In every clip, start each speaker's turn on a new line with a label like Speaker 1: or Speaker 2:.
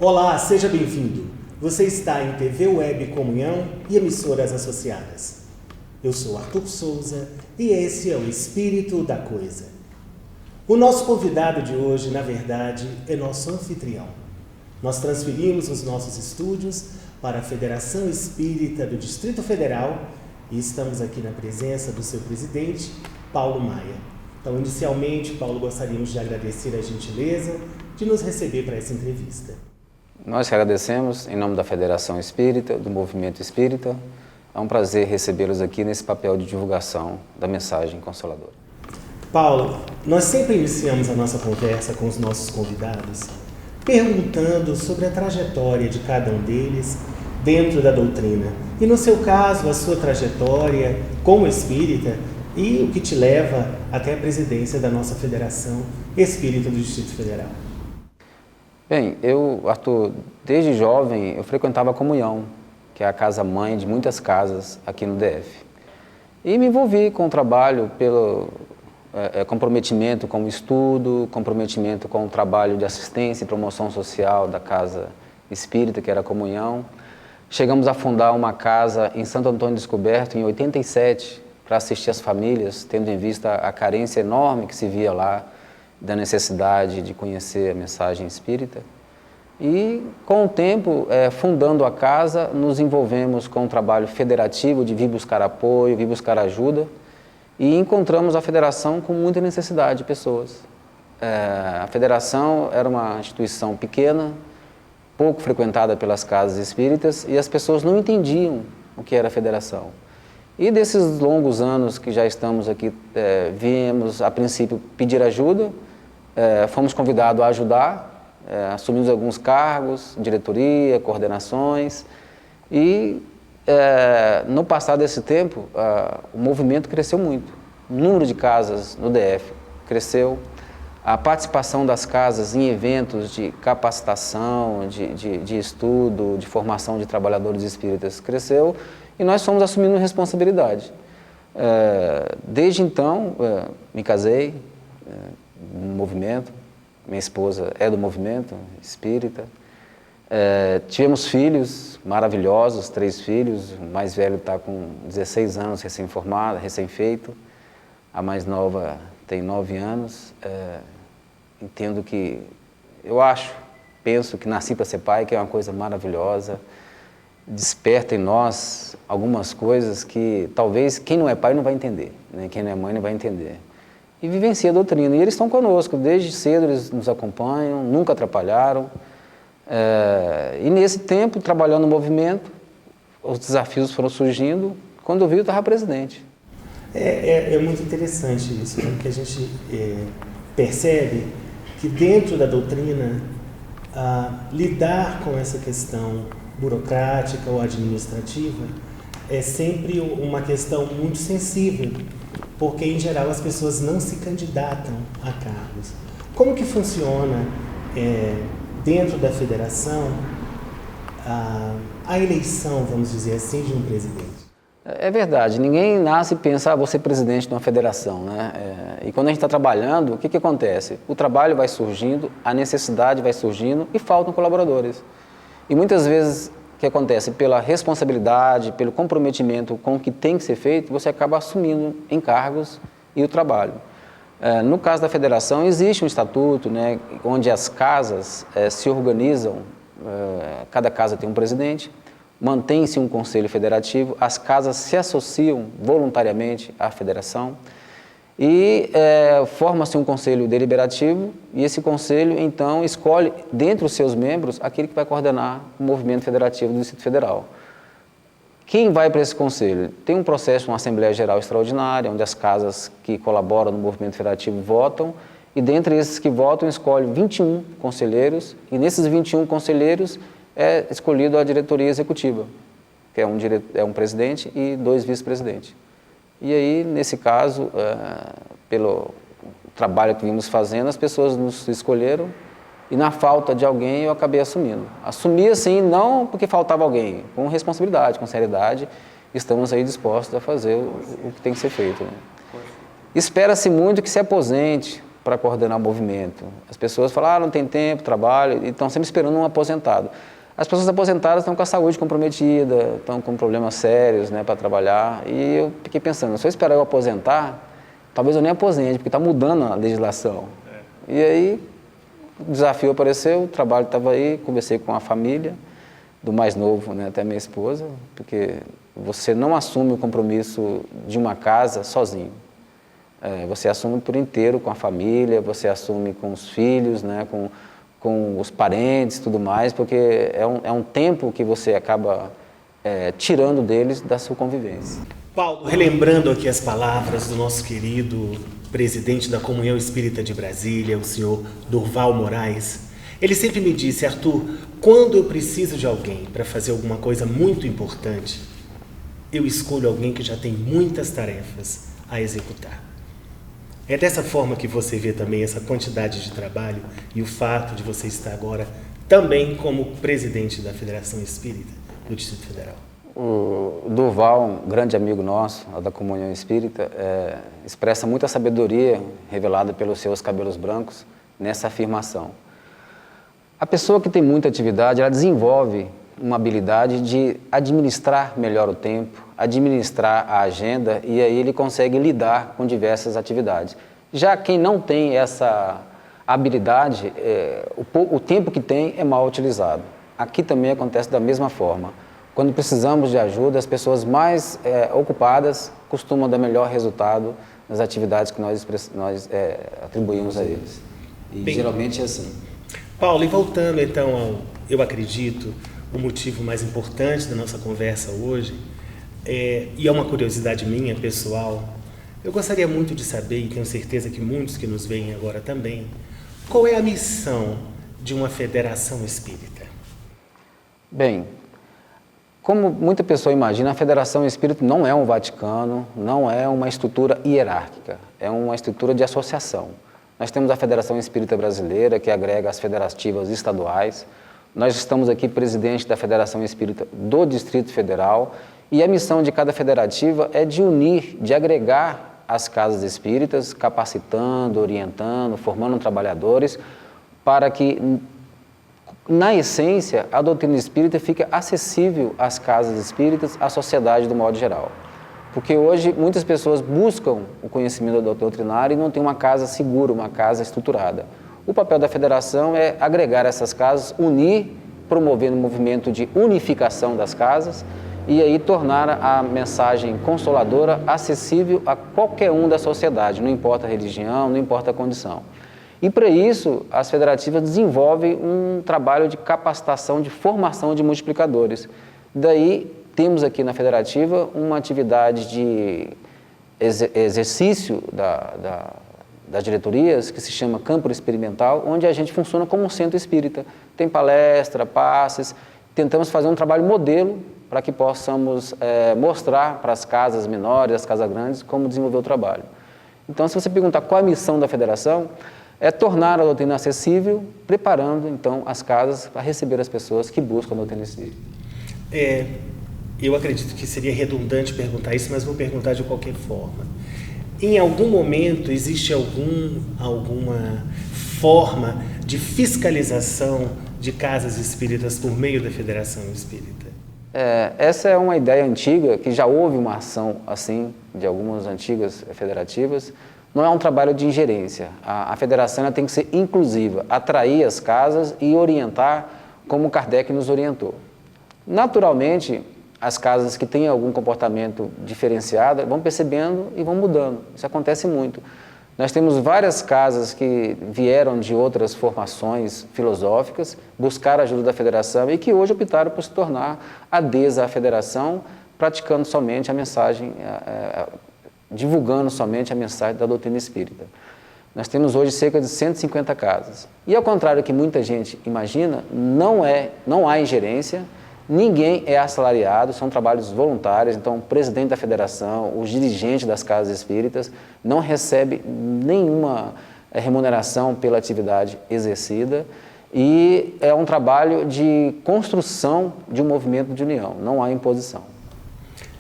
Speaker 1: Olá, seja bem-vindo. Você está em TV Web Comunhão e emissoras associadas. Eu sou Arthur Souza e esse é o Espírito da Coisa. O nosso convidado de hoje, na verdade, é nosso anfitrião. Nós transferimos os nossos estúdios para a Federação Espírita do Distrito Federal e estamos aqui na presença do seu presidente, Paulo Maia. Então, inicialmente, Paulo, gostaríamos de agradecer a gentileza de nos receber para essa entrevista.
Speaker 2: Nós que agradecemos, em nome da Federação Espírita, do Movimento Espírita. É um prazer recebê-los aqui nesse papel de divulgação da mensagem consoladora.
Speaker 1: Paulo, nós sempre iniciamos a nossa conversa com os nossos convidados perguntando sobre a trajetória de cada um deles dentro da doutrina. E no seu caso, a sua trajetória como espírita e o que te leva até a presidência da nossa Federação Espírita do Distrito Federal.
Speaker 2: Bem, Arthur, desde jovem eu frequentava a Comunhão, que é a casa-mãe de muitas casas aqui no DF. E me envolvi com o trabalho pelo comprometimento com o estudo, comprometimento com o trabalho de assistência e promoção social da Casa Espírita, que era a Comunhão. Chegamos a fundar uma casa em Santo Antônio Descoberto, em 87, para assistir as famílias, tendo em vista a carência enorme que se via lá, da necessidade de conhecer a mensagem espírita. E, com o tempo, fundando a casa, nos envolvemos com o trabalho federativo de vir buscar apoio, vir buscar ajuda, e encontramos a federação com muita necessidade de pessoas. A federação era uma instituição pequena, pouco frequentada pelas casas espíritas, e as pessoas não entendiam o que era a federação. E desses longos anos que já estamos aqui, viemos, a princípio, pedir ajuda, fomos convidados a ajudar, assumimos alguns cargos, diretoria, coordenações, e no passar desse tempo, o movimento cresceu muito. O número de casas no DF cresceu, a participação das casas em eventos de capacitação, de estudo, de formação de trabalhadores espíritas cresceu, e nós fomos assumindo responsabilidade. Desde então, me casei no movimento, minha esposa é do movimento espírita. Tivemos filhos maravilhosos, 3 filhos, o mais velho está com 16 anos, recém-formado, recém-feito, a mais nova tem 9 anos. Entendo que, penso que nasci para ser pai, que é uma coisa maravilhosa, desperta em nós algumas coisas que talvez quem não é pai não vai entender, né? Quem não é mãe não vai entender. E vivencia a doutrina. E eles estão conosco, desde cedo eles nos acompanham, nunca atrapalharam. E nesse tempo, trabalhando no movimento, os desafios foram surgindo. Quando eu vi, eu estava presidente.
Speaker 1: É muito interessante isso, né? Porque a gente percebe que dentro da doutrina, lidar com essa questão burocrática ou administrativa é sempre uma questão muito sensível, porque, em geral, as pessoas não se candidatam a cargos. Como que funciona, dentro da federação, a eleição, vamos dizer assim, de um presidente?
Speaker 2: É verdade, ninguém nasce e pensa, vou ser presidente de uma federação, né? E quando a gente está trabalhando, o que acontece? O trabalho vai surgindo, a necessidade vai surgindo e faltam colaboradores. E muitas vezes, o que acontece? Pela responsabilidade, pelo comprometimento com o que tem que ser feito, você acaba assumindo encargos e o trabalho. No caso da federação, existe um estatuto, né, onde as casas se organizam, cada casa tem um presidente, mantém-se um conselho federativo, as casas se associam voluntariamente à federação e forma-se um conselho deliberativo e esse conselho, então, escolhe, dentre os seus membros, aquele que vai coordenar o movimento federativo do Distrito Federal. Quem vai para esse conselho? Tem um processo, uma Assembleia Geral Extraordinária, onde as casas que colaboram no movimento federativo votam, e dentre esses que votam, escolhe 21 conselheiros, e nesses 21 conselheiros é escolhido a diretoria executiva, que é um presidente e 2 vice-presidentes. E aí, nesse caso, pelo trabalho que vimos fazendo, as pessoas nos escolheram, e na falta de alguém eu acabei assumindo. Assumi assim, não porque faltava alguém, com responsabilidade, com seriedade, estamos aí dispostos a fazer o que tem que ser feito, né? Espera-se muito que se aposente para coordenar o movimento. As pessoas falam, não tem tempo, trabalho, e estão sempre esperando um aposentado. As pessoas aposentadas estão com a saúde comprometida, estão com problemas sérios, né, para trabalhar, e eu fiquei pensando, se eu esperar eu aposentar, talvez eu nem aposente, porque está mudando a legislação. E aí, o desafio apareceu, o trabalho estava aí, conversei com a família, do mais novo, né, até minha esposa, porque você não assume o compromisso de uma casa sozinho. Você assume por inteiro com a família, você assume com os filhos, né, com os parentes e tudo mais, porque é um tempo que você acaba tirando deles da sua convivência.
Speaker 1: Paulo, relembrando aqui as palavras do nosso querido presidente da Comunhão Espírita de Brasília, o senhor Durval Moraes, ele sempre me disse, Arthur, quando eu preciso de alguém para fazer alguma coisa muito importante, eu escolho alguém que já tem muitas tarefas a executar. É dessa forma que você vê também essa quantidade de trabalho e o fato de você estar agora também como presidente da Federação Espírita do Distrito Federal.
Speaker 2: O Durval, um grande amigo nosso, da Comunhão Espírita, expressa muita sabedoria revelada pelos seus cabelos brancos nessa afirmação. A pessoa que tem muita atividade, ela desenvolve uma habilidade de administrar melhor o tempo, administrar a agenda, e aí ele consegue lidar com diversas atividades. Já quem não tem essa habilidade, o tempo que tem é mal utilizado. Aqui também acontece da mesma forma. Quando precisamos de ajuda, as pessoas mais ocupadas costumam dar melhor resultado nas atividades que nós atribuímos a eles. E
Speaker 1: Bem,
Speaker 2: geralmente é assim.
Speaker 1: Paulo, e voltando então ao, eu acredito, o motivo mais importante da nossa conversa hoje, e é uma curiosidade minha, pessoal, eu gostaria muito de saber, e tenho certeza que muitos que nos veem agora também, qual é a missão de uma federação espírita?
Speaker 2: Bem, como muita pessoa imagina, a Federação Espírita não é um Vaticano, não é uma estrutura hierárquica, é uma estrutura de associação. Nós temos a Federação Espírita Brasileira, que agrega as federativas estaduais. Nós estamos aqui presidente da Federação Espírita do Distrito Federal, e a missão de cada federativa é de unir, de agregar as casas espíritas, capacitando, orientando, formando trabalhadores, para que, na essência, a doutrina espírita fique acessível às casas espíritas, à sociedade do modo geral. Porque hoje muitas pessoas buscam o conhecimento doutrinário e não tem uma casa segura, uma casa estruturada. O papel da federação é agregar essas casas, unir, promovendo um movimento de unificação das casas e aí tornar a mensagem consoladora acessível a qualquer um da sociedade, não importa a religião, não importa a condição. E para isso, as federativas desenvolvem um trabalho de capacitação, de formação de multiplicadores. Daí, temos aqui na federativa uma atividade de exercício das diretorias, que se chama Campo Experimental, onde a gente funciona como um centro espírita. Tem palestra, passes, tentamos fazer um trabalho modelo para que possamos mostrar para as casas menores, as casas grandes, como desenvolver o trabalho. Então, se você perguntar qual a missão da federação, é tornar a doutrina acessível, preparando, então, as casas para receber as pessoas que buscam a doutrina espírita.
Speaker 1: Eu acredito que seria redundante perguntar isso, mas vou perguntar de qualquer forma. Em algum momento existe alguma forma de fiscalização de casas espíritas por meio da Federação Espírita?
Speaker 2: Essa é uma ideia antiga, que já houve uma ação assim, de algumas antigas federativas. Não é um trabalho de ingerência. A federação ela tem que ser inclusiva, atrair as casas e orientar como Kardec nos orientou. Naturalmente, as casas que têm algum comportamento diferenciado vão percebendo e vão mudando. Isso acontece muito. Nós temos várias casas que vieram de outras formações filosóficas, buscaram a ajuda da federação e que hoje optaram por se tornar adesas à federação, praticando somente a mensagem, divulgando somente a mensagem da doutrina espírita. Nós temos hoje cerca de 150 casas. E ao contrário do que muita gente imagina, não há ingerência. Ninguém é assalariado, são trabalhos voluntários, então o presidente da federação, os dirigentes das casas espíritas não recebe nenhuma remuneração pela atividade exercida e é um trabalho de construção de um movimento de união, não há imposição.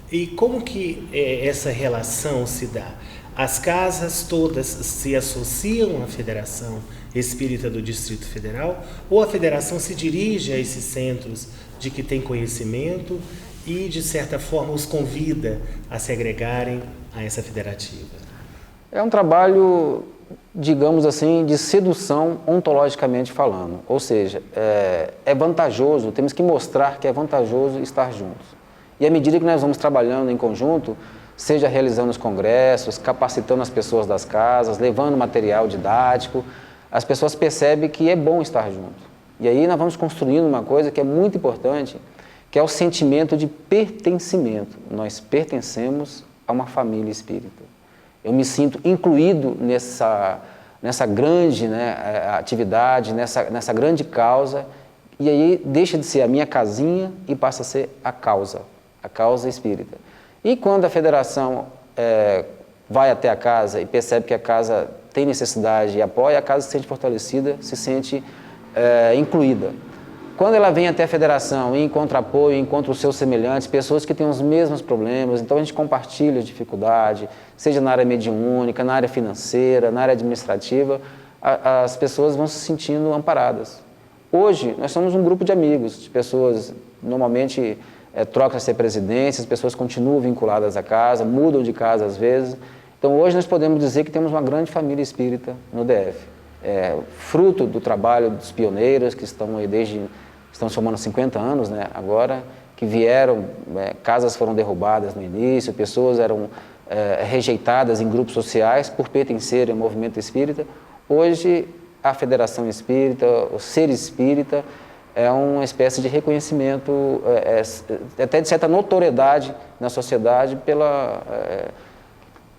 Speaker 1: E como que essa relação se dá? As casas todas se associam à Federação Espírita do Distrito Federal ou a Federação se dirige a esses centros de que tem conhecimento e, de certa forma, os convida a se agregarem a essa federativa?
Speaker 2: É um trabalho, digamos assim, de sedução ontologicamente falando. Ou seja, é vantajoso, temos que mostrar que é vantajoso estar juntos. E à medida que nós vamos trabalhando em conjunto, seja realizando os congressos, capacitando as pessoas das casas, levando material didático, as pessoas percebem que é bom estar junto. E aí nós vamos construindo uma coisa que é muito importante, que é o sentimento de pertencimento. Nós pertencemos a uma família espírita. Eu me sinto incluído nessa grande, né, atividade, nessa grande causa, e aí deixa de ser a minha casinha e passa a ser a causa espírita. E quando a federação vai até a casa e percebe que a casa tem necessidade e apoia, a casa se sente fortalecida, se sente incluída. Quando ela vem até a federação e encontra apoio, encontra os seus semelhantes, pessoas que têm os mesmos problemas, então a gente compartilha a dificuldade, seja na área mediúnica, na área financeira, na área administrativa, as pessoas vão se sentindo amparadas. Hoje, nós somos um grupo de amigos, de pessoas, normalmente troca-se a presidência, as pessoas continuam vinculadas à casa, mudam de casa às vezes. Então hoje nós podemos dizer que temos uma grande família espírita no DF. Fruto do trabalho dos pioneiros que estão aí estão somando 50 anos, né, agora, que vieram, casas foram derrubadas no início, pessoas eram rejeitadas em grupos sociais por pertencerem ao movimento espírita. Hoje a Federação Espírita, o ser espírita, é uma espécie de reconhecimento, até de certa notoriedade na sociedade pela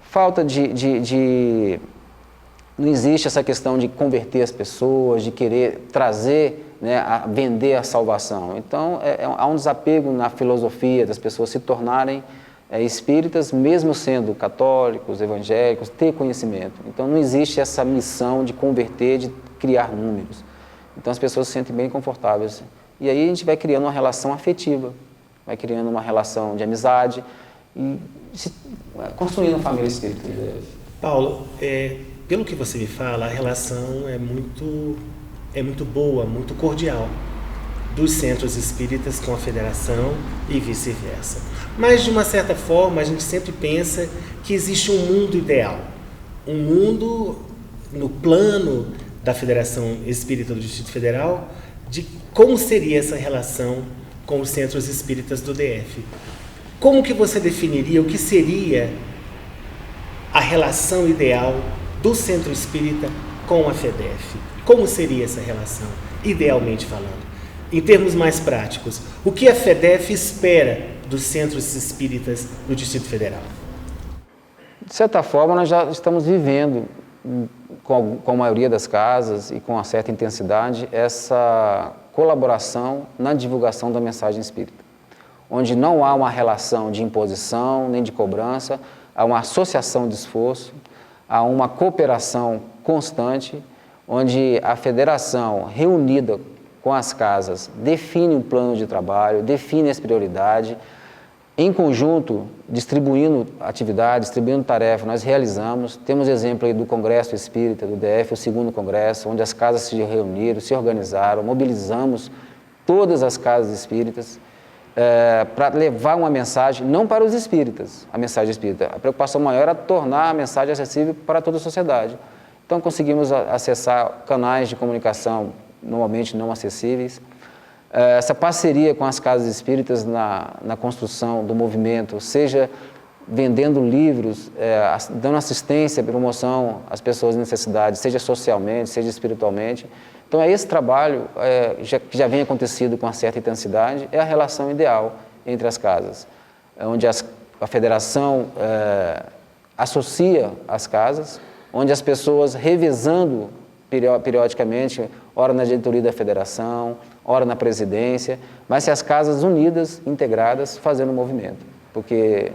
Speaker 2: falta de... Não existe essa questão de converter as pessoas, de querer trazer, né, vender a salvação. Então, há um desapego na filosofia das pessoas se tornarem espíritas, mesmo sendo católicos, evangélicos, ter conhecimento. Então, não existe essa missão de converter, de criar números. Então as pessoas se sentem bem confortáveis. E aí a gente vai criando uma relação afetiva, vai criando uma relação de amizade e construindo uma família espírita.
Speaker 1: Paulo, pelo que você me fala, a relação é muito boa, muito cordial dos centros espíritas com a federação e vice-versa. Mas, de uma certa forma, a gente sempre pensa que existe um mundo ideal, um mundo no plano da Federação Espírita do Distrito Federal, de como seria essa relação com os centros espíritas do DF. Como que você definiria o que seria a relação ideal do centro espírita com a FEDEF? Como seria essa relação, idealmente falando? Em termos mais práticos, o que a FEDEF espera dos centros espíritas do Distrito Federal?
Speaker 2: De certa forma, nós já estamos vivendo com a maioria das casas e com uma certa intensidade, essa colaboração na divulgação da mensagem espírita, onde não há uma relação de imposição nem de cobrança, há uma associação de esforço, há uma cooperação constante, onde a federação, reunida com as casas, define um plano de trabalho, define as prioridades, em conjunto, distribuindo atividades, distribuindo tarefas, nós realizamos. Temos exemplo aí do Congresso Espírita, do DF, o segundo Congresso, onde as casas se reuniram, se organizaram, mobilizamos todas as casas espíritas para levar uma mensagem, não para os espíritas, a mensagem espírita. A preocupação maior era tornar a mensagem acessível para toda a sociedade. Então, conseguimos acessar canais de comunicação normalmente não acessíveis. Essa parceria com as casas espíritas na construção do movimento, seja vendendo livros, dando assistência e promoção às pessoas em necessidade, seja socialmente, seja espiritualmente. Então, esse trabalho que já vem acontecido com uma certa intensidade, é a relação ideal entre as casas, onde a federação associa as casas, onde as pessoas revezando periodicamente, ora na diretoria da federação, ora na presidência, mas se as casas unidas, integradas, fazendo o movimento. Porque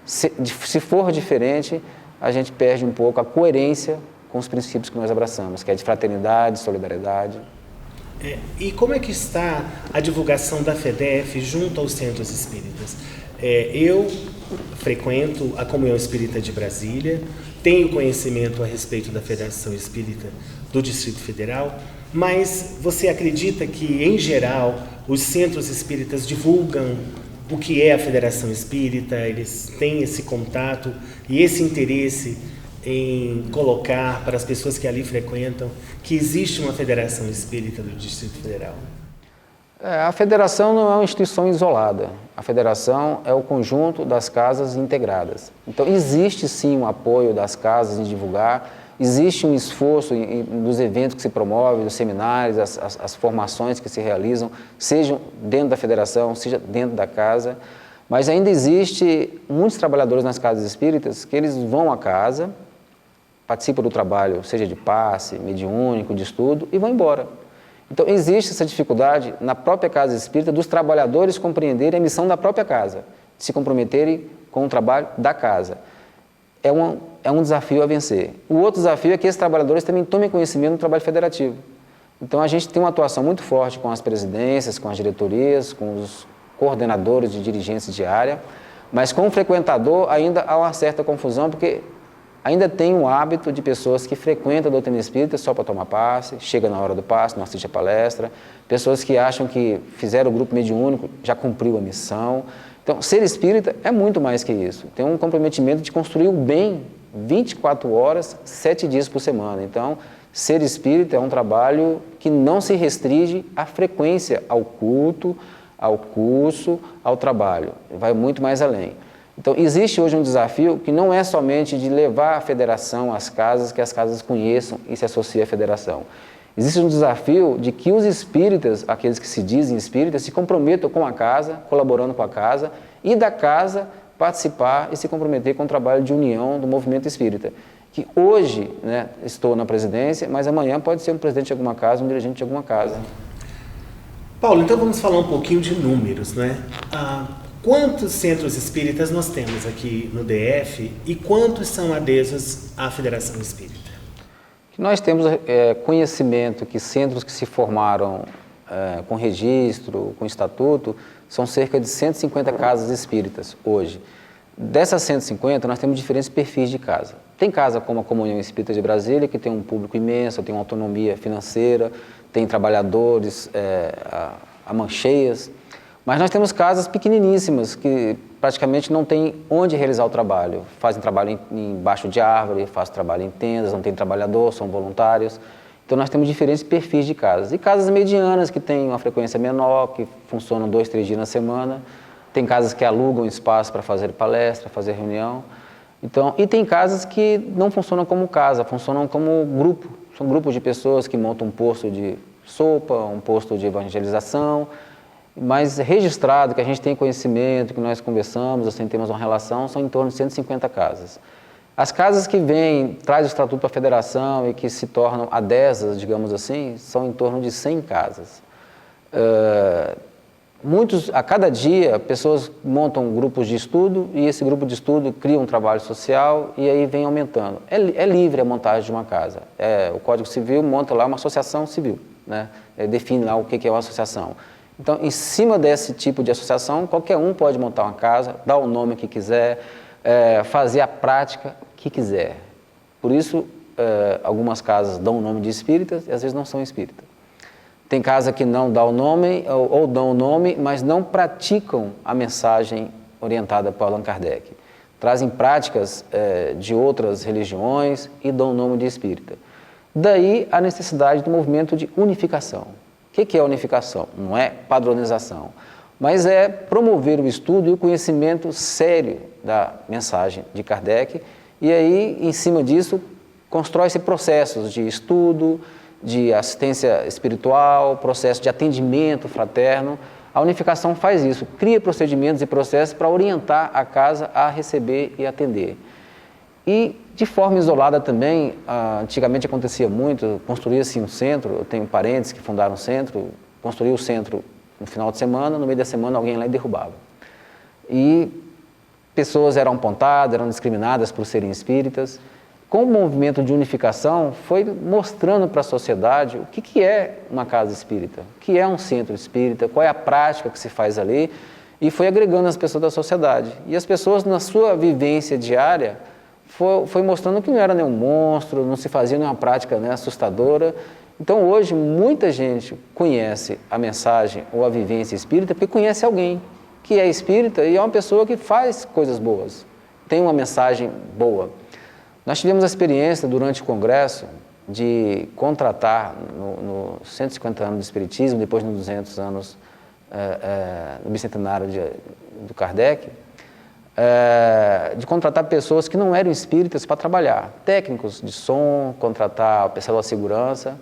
Speaker 2: se for diferente, a gente perde um pouco a coerência com os princípios que nós abraçamos, que é de fraternidade, solidariedade.
Speaker 1: E como é que está a divulgação da FEDEF junto aos centros espíritas? Eu frequento a Comunhão Espírita de Brasília, tenho conhecimento a respeito da Federação Espírita do Distrito Federal, mas você acredita que, em geral, os centros espíritas divulgam o que é a Federação Espírita, eles têm esse contato e esse interesse em colocar para as pessoas que ali frequentam que existe uma Federação Espírita do Distrito Federal?
Speaker 2: A federação não é uma instituição isolada. A federação é o conjunto das casas integradas. Então, existe sim um apoio das casas em divulgar, existe um esforço nos eventos que se promovem, nos seminários, as formações que se realizam, sejam dentro da federação, seja dentro da casa, mas ainda existe muitos trabalhadores nas casas espíritas que eles vão à casa, participam do trabalho, seja de passe, mediúnico, de estudo, e vão embora. Então, existe essa dificuldade na própria casa espírita dos trabalhadores compreenderem a missão da própria casa, de se comprometerem com o trabalho da casa. É um desafio a vencer. O outro desafio é que esses trabalhadores também tomem conhecimento do trabalho federativo. Então, a gente tem uma atuação muito forte com as presidências, com as diretorias, com os coordenadores de dirigência de área, mas com o frequentador ainda há uma certa confusão, porque ainda tem um hábito de pessoas que frequentam a doutrina espírita só para tomar passe, chega na hora do passe, não assiste a palestra, pessoas que acham que fizeram o grupo mediúnico, já cumpriu a missão. Então, ser espírita é muito mais que isso. Tem um comprometimento de construir o bem 24 horas, 7 dias por semana. Então, ser espírita é um trabalho que não se restringe à frequência, ao culto, ao curso, ao trabalho. Vai muito mais além. Então, existe hoje um desafio que não é somente de levar a federação às casas, que as casas conheçam e se associem à federação. Existe um desafio de que os espíritas, aqueles que se dizem espíritas, se comprometam com a casa, colaborando com a casa, e da casa participar e se comprometer com o trabalho de união do movimento espírita. Que hoje, né, estou na presidência, mas amanhã pode ser um presidente de alguma casa, um dirigente de alguma casa.
Speaker 1: Paulo, então vamos falar um pouquinho de números, né? Quantos centros espíritas nós temos aqui no DF e quantos são adesos à Federação Espírita?
Speaker 2: Nós temos conhecimento que centros que se formaram com registro, com estatuto, são cerca de 150 casas espíritas hoje. Dessas 150, nós temos diferentes perfis de casa. Tem casa como a Comunhão Espírita de Brasília, que tem um público imenso, tem uma autonomia financeira, tem trabalhadores a mão cheias. Mas nós temos casas pequeniníssimas que praticamente não tem onde realizar o trabalho. Fazem trabalho embaixo de árvore, fazem trabalho em tendas, não tem trabalhador, são voluntários. Então nós temos diferentes perfis de casas. E casas medianas que têm uma frequência menor, que funcionam 2, 3 dias na semana. Tem casas que alugam espaço para fazer palestra, fazer reunião. Então, e tem casas que não funcionam como casa, funcionam como grupo. São grupos de pessoas que montam um posto de sopa, um posto de evangelização, mas registrado, que a gente tem conhecimento, que nós conversamos, assim, temos uma relação, são em torno de 150 casas. As casas que vêm, traz o estatuto para a federação e que se tornam adesas, digamos assim, são em torno de 100 casas. A cada dia, pessoas montam grupos de estudo e esse grupo de estudo cria um trabalho social e aí vem aumentando. É livre a montagem de uma casa. O Código Civil monta lá uma associação civil, né? Define lá o que é uma associação. Então, em cima desse tipo de associação, qualquer um pode montar uma casa, dar o nome que quiser, fazer a prática que quiser. Por isso, algumas casas dão o nome de espíritas e às vezes não são espíritas. Tem casa que não dá o nome, ou dão o nome, mas não praticam a mensagem orientada por Allan Kardec. Trazem práticas de outras religiões e dão o nome de espírita. Daí a necessidade do movimento de unificação. O que é unificação? Não é padronização, mas é promover o estudo e o conhecimento sério da mensagem de Kardec e aí, em cima disso, constrói-se processos de estudo, de assistência espiritual, processo de atendimento fraterno. A unificação faz isso, cria procedimentos e processos para orientar a casa a receber e atender. E, de forma isolada também, antigamente acontecia muito, construía-se um centro, eu tenho parentes que fundaram um centro, construía o centro no final de semana, no meio da semana alguém lá e derrubava. E pessoas eram apontadas, eram discriminadas por serem espíritas. Com o movimento de unificação, foi mostrando para a sociedade o que é uma casa espírita, o que é um centro espírita, qual é a prática que se faz ali. e foi agregando as pessoas da sociedade. E as pessoas, na sua vivência diária, foi mostrando que não era nenhum monstro, não se fazia nenhuma prática, né, assustadora. Então, hoje, muita gente conhece a mensagem ou a vivência espírita porque conhece alguém que é espírita e é uma pessoa que faz coisas boas, tem uma mensagem boa. Nós tivemos a experiência, durante o congresso, de contratar, no 150 anos do Espiritismo, depois nos 200 anos do bicentenário do Kardec, de contratar pessoas que não eram espíritas para trabalhar, técnicos de som, contratar pessoal da segurança.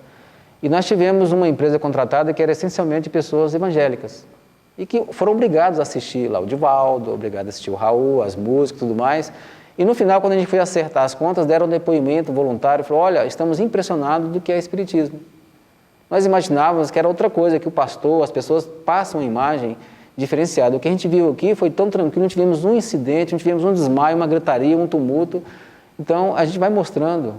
Speaker 2: E nós tivemos uma empresa contratada que era essencialmente pessoas evangélicas e que foram obrigados a assistir lá o Divaldo, obrigados a assistir o Raul, as músicas e tudo mais. E no final, quando a gente foi acertar as contas, deram um depoimento voluntário, falou, olha, estamos impressionados do que é espiritismo. Nós imaginávamos que era outra coisa, que o pastor, as pessoas passam uma imagem diferenciada. O que a gente viu aqui foi tão tranquilo, não tivemos um incidente, não tivemos um desmaio, uma gritaria, um tumulto. Então, a gente vai mostrando,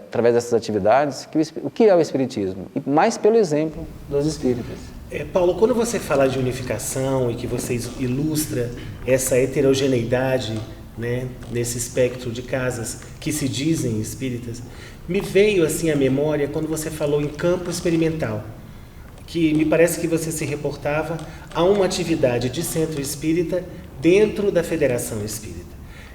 Speaker 2: através dessas atividades, o que é o espiritismo, e mais pelo exemplo dos espíritas.
Speaker 1: Paulo, quando você fala de unificação e que você ilustra essa heterogeneidade, né, nesse espectro de casas que se dizem espíritas, me veio assim à memória quando você falou em campo experimental, que me parece que você se reportava a uma atividade de centro espírita dentro da Federação Espírita.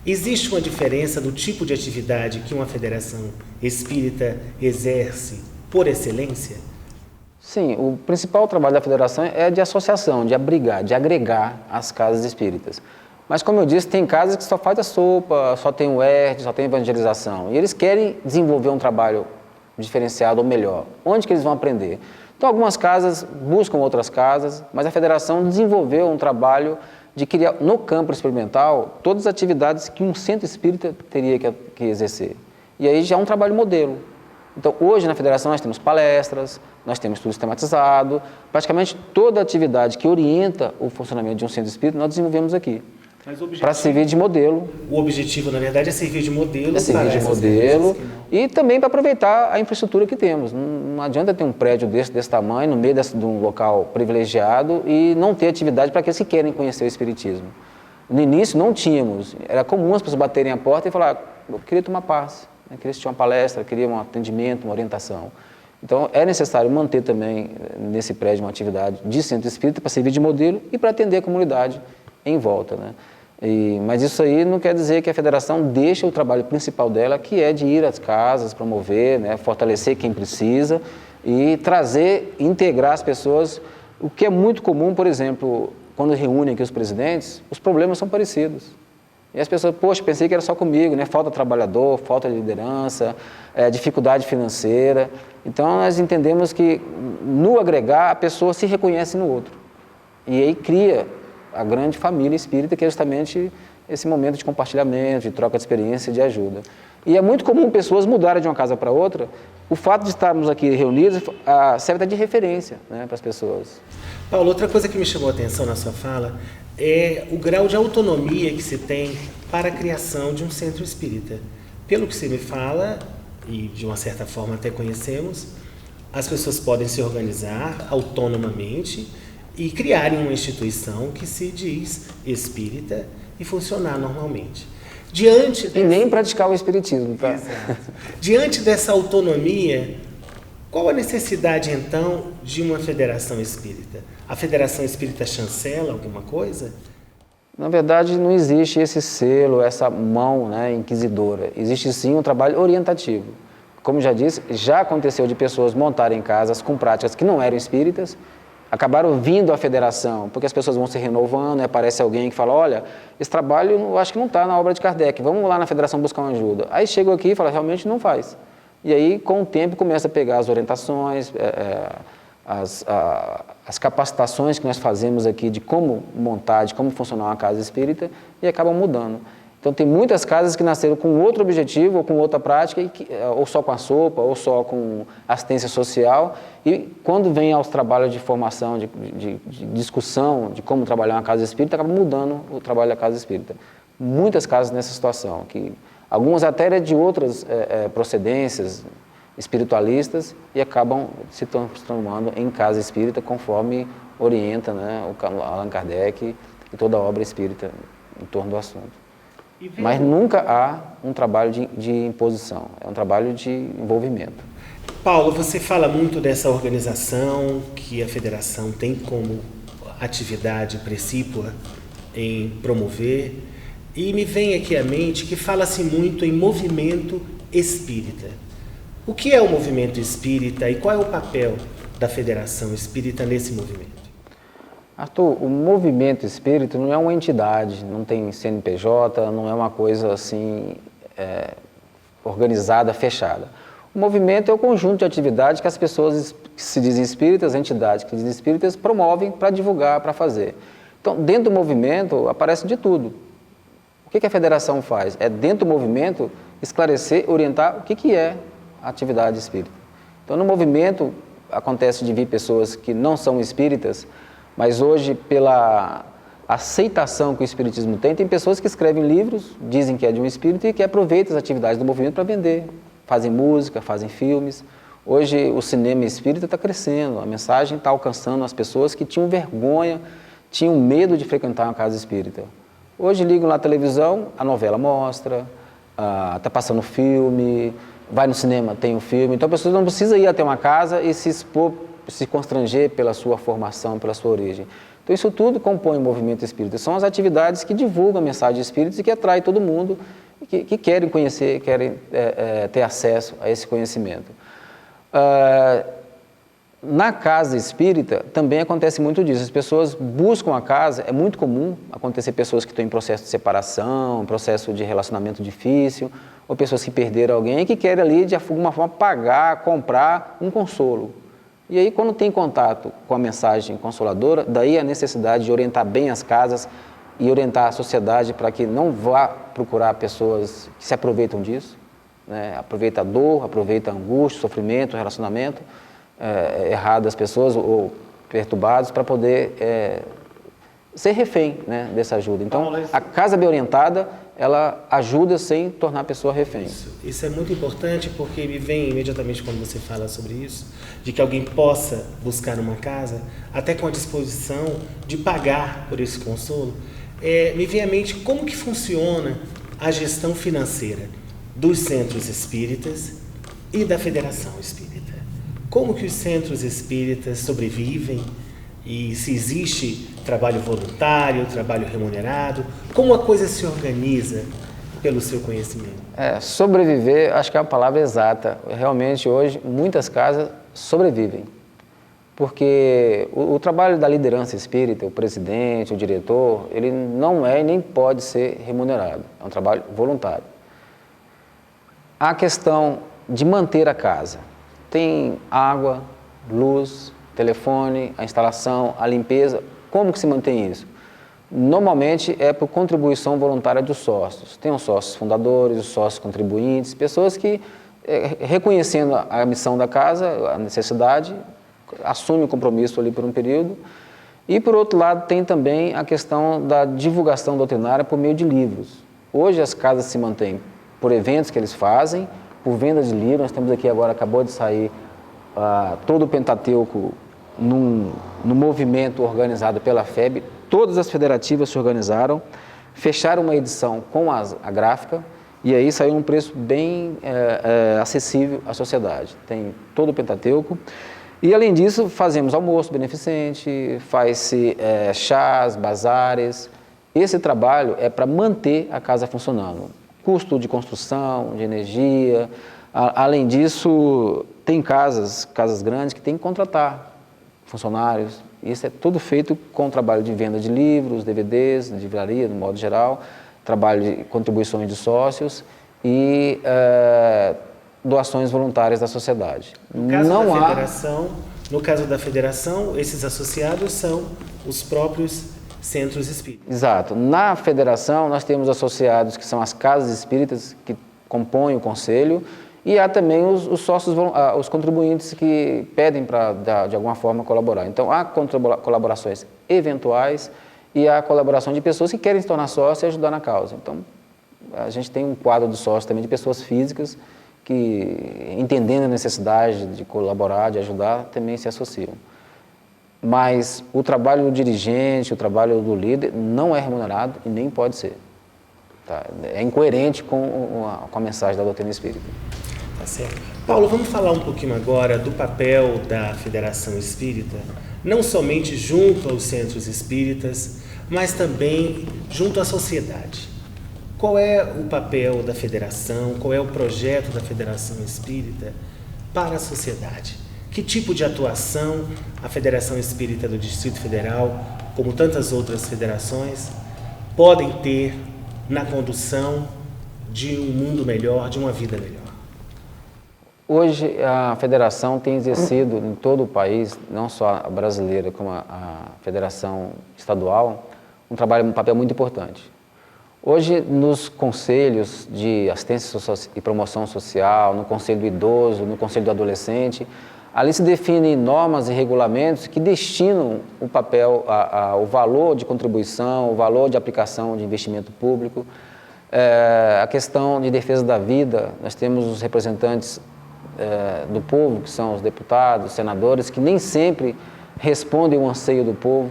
Speaker 1: Existe uma diferença do tipo de atividade que uma federação espírita exerce por excelência?
Speaker 2: Sim, o principal trabalho da federação é de associação, de abrigar, de agregar as casas espíritas. Mas, como eu disse, tem casas que só faz a sopa, só tem o ERD, só tem evangelização. E eles querem desenvolver um trabalho diferenciado ou melhor. Onde que eles vão aprender? Então, algumas casas buscam outras casas, mas a federação desenvolveu um trabalho de criar, no campo experimental, todas as atividades que um centro espírita teria que exercer. E aí já é um trabalho modelo. Então, hoje na federação nós temos palestras, nós temos estudo sistematizado, praticamente toda atividade que orienta o funcionamento de um centro espírita nós desenvolvemos aqui. Para servir de modelo.
Speaker 1: O objetivo, na verdade, é servir de modelo.
Speaker 2: É servir de modelo e também para aproveitar a infraestrutura que temos. Não adianta ter um prédio desse tamanho, no meio de um local privilegiado e não ter atividade para aqueles que querem conhecer o espiritismo. No início não tínhamos, era comum as pessoas baterem a porta e falar, eu queria tomar passe, eu queria assistir uma palestra, eu queria um atendimento, uma orientação. Então é necessário manter também nesse prédio uma atividade de centro espírita para servir de modelo e para atender a comunidade em volta, né? Mas isso aí não quer dizer que a federação deixa o trabalho principal dela, que é de ir às casas, promover, né, fortalecer quem precisa e trazer, integrar as pessoas, o que é muito comum, por exemplo, quando reúnem aqui os presidentes, os problemas são parecidos. E as pessoas, poxa, pensei que era só comigo, né? Falta trabalhador, falta de liderança, dificuldade financeira. Então, nós entendemos que no agregar, a pessoa se reconhece no outro. E aí cria a grande família espírita, que é justamente esse momento de compartilhamento, de troca de experiência, de ajuda. E é muito comum pessoas mudarem de uma casa para outra. O fato de estarmos aqui reunidos serve até de referência, né, para as pessoas.
Speaker 1: Paulo, outra coisa que me chamou a atenção na sua fala é o grau de autonomia que se tem para a criação de um centro espírita. Pelo que você me fala, e de uma certa forma até conhecemos, as pessoas podem se organizar autonomamente e criarem uma instituição que se diz espírita e funcionar normalmente.
Speaker 2: E nem praticar o espiritismo, tá?
Speaker 1: Exato. Diante dessa autonomia, qual a necessidade, então, de uma federação espírita? A federação espírita chancela alguma coisa?
Speaker 2: Na verdade, não existe esse selo, essa mão, né, inquisidora. Existe sim um trabalho orientativo. Como já disse, já aconteceu de pessoas montarem casas com práticas que não eram espíritas, acabaram vindo à federação, porque as pessoas vão se renovando, aparece alguém que fala, olha, esse trabalho eu acho que não está na obra de Kardec, vamos lá na federação buscar uma ajuda. Aí chegam aqui e falam, realmente não faz. E aí, com o tempo, começa a pegar as orientações, as capacitações que nós fazemos aqui de como montar, de como funcionar uma casa espírita, e acabam mudando. Então, tem muitas casas que nasceram com outro objetivo, ou com outra prática, ou só com a sopa, ou só com assistência social, e quando vem aos trabalhos de formação, de discussão de como trabalhar uma casa espírita, acaba mudando o trabalho da casa espírita. Muitas casas nessa situação, que algumas até eram de outras procedências espiritualistas e acabam se transformando em casa espírita conforme orienta, né, o Allan Kardec e toda a obra espírita em torno do assunto. Mas nunca há um trabalho de imposição, é um trabalho de envolvimento.
Speaker 1: Paulo, você fala muito dessa organização que a Federação tem como atividade precípua em promover, e me vem aqui à mente que fala-se muito em movimento espírita. O que é o movimento espírita e qual é o papel da Federação Espírita nesse movimento?
Speaker 2: Arthur, o movimento espírita não é uma entidade, não tem CNPJ, não é uma coisa assim organizada, fechada. O movimento é o conjunto de atividades que as pessoas que se dizem espíritas, entidades que se dizem espíritas, promovem para divulgar, para fazer. Então, dentro do movimento, aparece de tudo. O que a Federação faz? É, dentro do movimento, esclarecer, orientar o que é a atividade espírita. Então, no movimento, acontece de vir pessoas que não são espíritas, mas hoje, pela aceitação que o espiritismo tem pessoas que escrevem livros, dizem que é de um espírito e que aproveitam as atividades do movimento para vender. Fazem música, fazem filmes. Hoje o cinema espírita está crescendo, a mensagem está alcançando as pessoas que tinham vergonha, tinham medo de frequentar uma casa espírita. Hoje ligam na televisão, a novela mostra, está passando filme, vai no cinema, tem um filme. Então a pessoa não precisa ir até uma casa e se expor, se constranger pela sua formação, pela sua origem. Então isso tudo compõe o movimento espírita. São as atividades que divulgam a mensagem espírita e que atraem todo mundo, que querem conhecer, querem ter acesso a esse conhecimento. Na casa espírita também acontece muito disso. As pessoas buscam a casa, é muito comum acontecer pessoas que estão em processo de separação, em processo de relacionamento difícil, ou pessoas que perderam alguém e que querem ali, de alguma forma, pagar, comprar um consolo. E aí, quando tem contato com a mensagem consoladora, daí a necessidade de orientar bem as casas e orientar a sociedade para que não vá procurar pessoas que se aproveitam disso, né? Aproveita a dor, aproveita a angústia, o sofrimento, o relacionamento errado das pessoas ou perturbados para poder ser refém, né, dessa ajuda. Então, a casa bem orientada, ela ajuda sem tornar a pessoa refém.
Speaker 1: Isso é muito importante porque me vem imediatamente quando você fala sobre isso, de que alguém possa buscar uma casa, até com a disposição de pagar por esse consolo. Me vem à mente como que funciona a gestão financeira dos centros espíritas e da Federação Espírita. Como que os centros espíritas sobrevivem e se existe trabalho voluntário, trabalho remunerado, como a coisa se organiza pelo seu conhecimento?
Speaker 2: Sobreviver, acho que é a palavra exata. Realmente, hoje, muitas casas sobrevivem. Porque o trabalho da liderança espírita, o presidente, o diretor, ele não é e nem pode ser remunerado. É um trabalho voluntário. A questão de manter a casa. Tem água, luz, telefone, a instalação, a limpeza. Como que se mantém isso? Normalmente é por contribuição voluntária dos sócios. Tem os sócios fundadores, os sócios contribuintes, pessoas que, reconhecendo a missão da casa, a necessidade, assumem o compromisso ali por um período. E, por outro lado, tem também a questão da divulgação doutrinária por meio de livros. Hoje as casas se mantêm por eventos que eles fazem, por venda de livros. Nós temos aqui agora, acabou de sair todo o Pentateuco no movimento organizado pela FEB. Todas as federativas se organizaram, fecharam uma edição com a gráfica e aí saiu um preço bem acessível à sociedade. Tem todo o Pentateuco. E, além disso, fazemos almoço beneficente, faz-se chás, bazares. Esse trabalho é para manter a casa funcionando. Custo de construção, de energia. Além disso, tem casas grandes que tem que contratar funcionários. Isso é tudo feito com o trabalho de venda de livros, DVDs, de livraria, no modo geral, trabalho de contribuições de sócios e doações voluntárias da sociedade.
Speaker 1: No caso da federação, esses associados são os próprios centros espíritas.
Speaker 2: Exato. Na federação, nós temos associados que são as casas espíritas que compõem o conselho e há também os sócios, os contribuintes que pedem para, de alguma forma, colaborar. Então, há colaborações eventuais e há colaboração de pessoas que querem se tornar sócios e ajudar na causa. Então, a gente tem um quadro de sócios também de pessoas físicas que, entendendo a necessidade de colaborar, de ajudar, também se associam. mas o trabalho do dirigente, o trabalho do líder não é remunerado e nem pode ser. Tá? É incoerente com a mensagem da doutrina espírita.
Speaker 1: Tá certo. Paulo, vamos falar um pouquinho agora do papel da Federação Espírita, não somente junto aos centros espíritas, mas também junto à sociedade. Qual é o papel da Federação, qual é o projeto da Federação Espírita para a sociedade? Que tipo de atuação a Federação Espírita do Distrito Federal, como tantas outras federações, podem ter na condução de um mundo melhor, de uma vida melhor?
Speaker 2: Hoje a federação tem exercido em todo o país, não só a brasileira como a federação estadual, um papel muito importante. Hoje nos conselhos de assistência e promoção social, no conselho do idoso, no conselho do adolescente, ali se definem normas e regulamentos que destinam o papel, o valor de contribuição, o valor de aplicação de investimento público, a questão de defesa da vida. Nós temos os representantes do povo, que são os deputados, os senadores, que nem sempre respondem ao anseio do povo.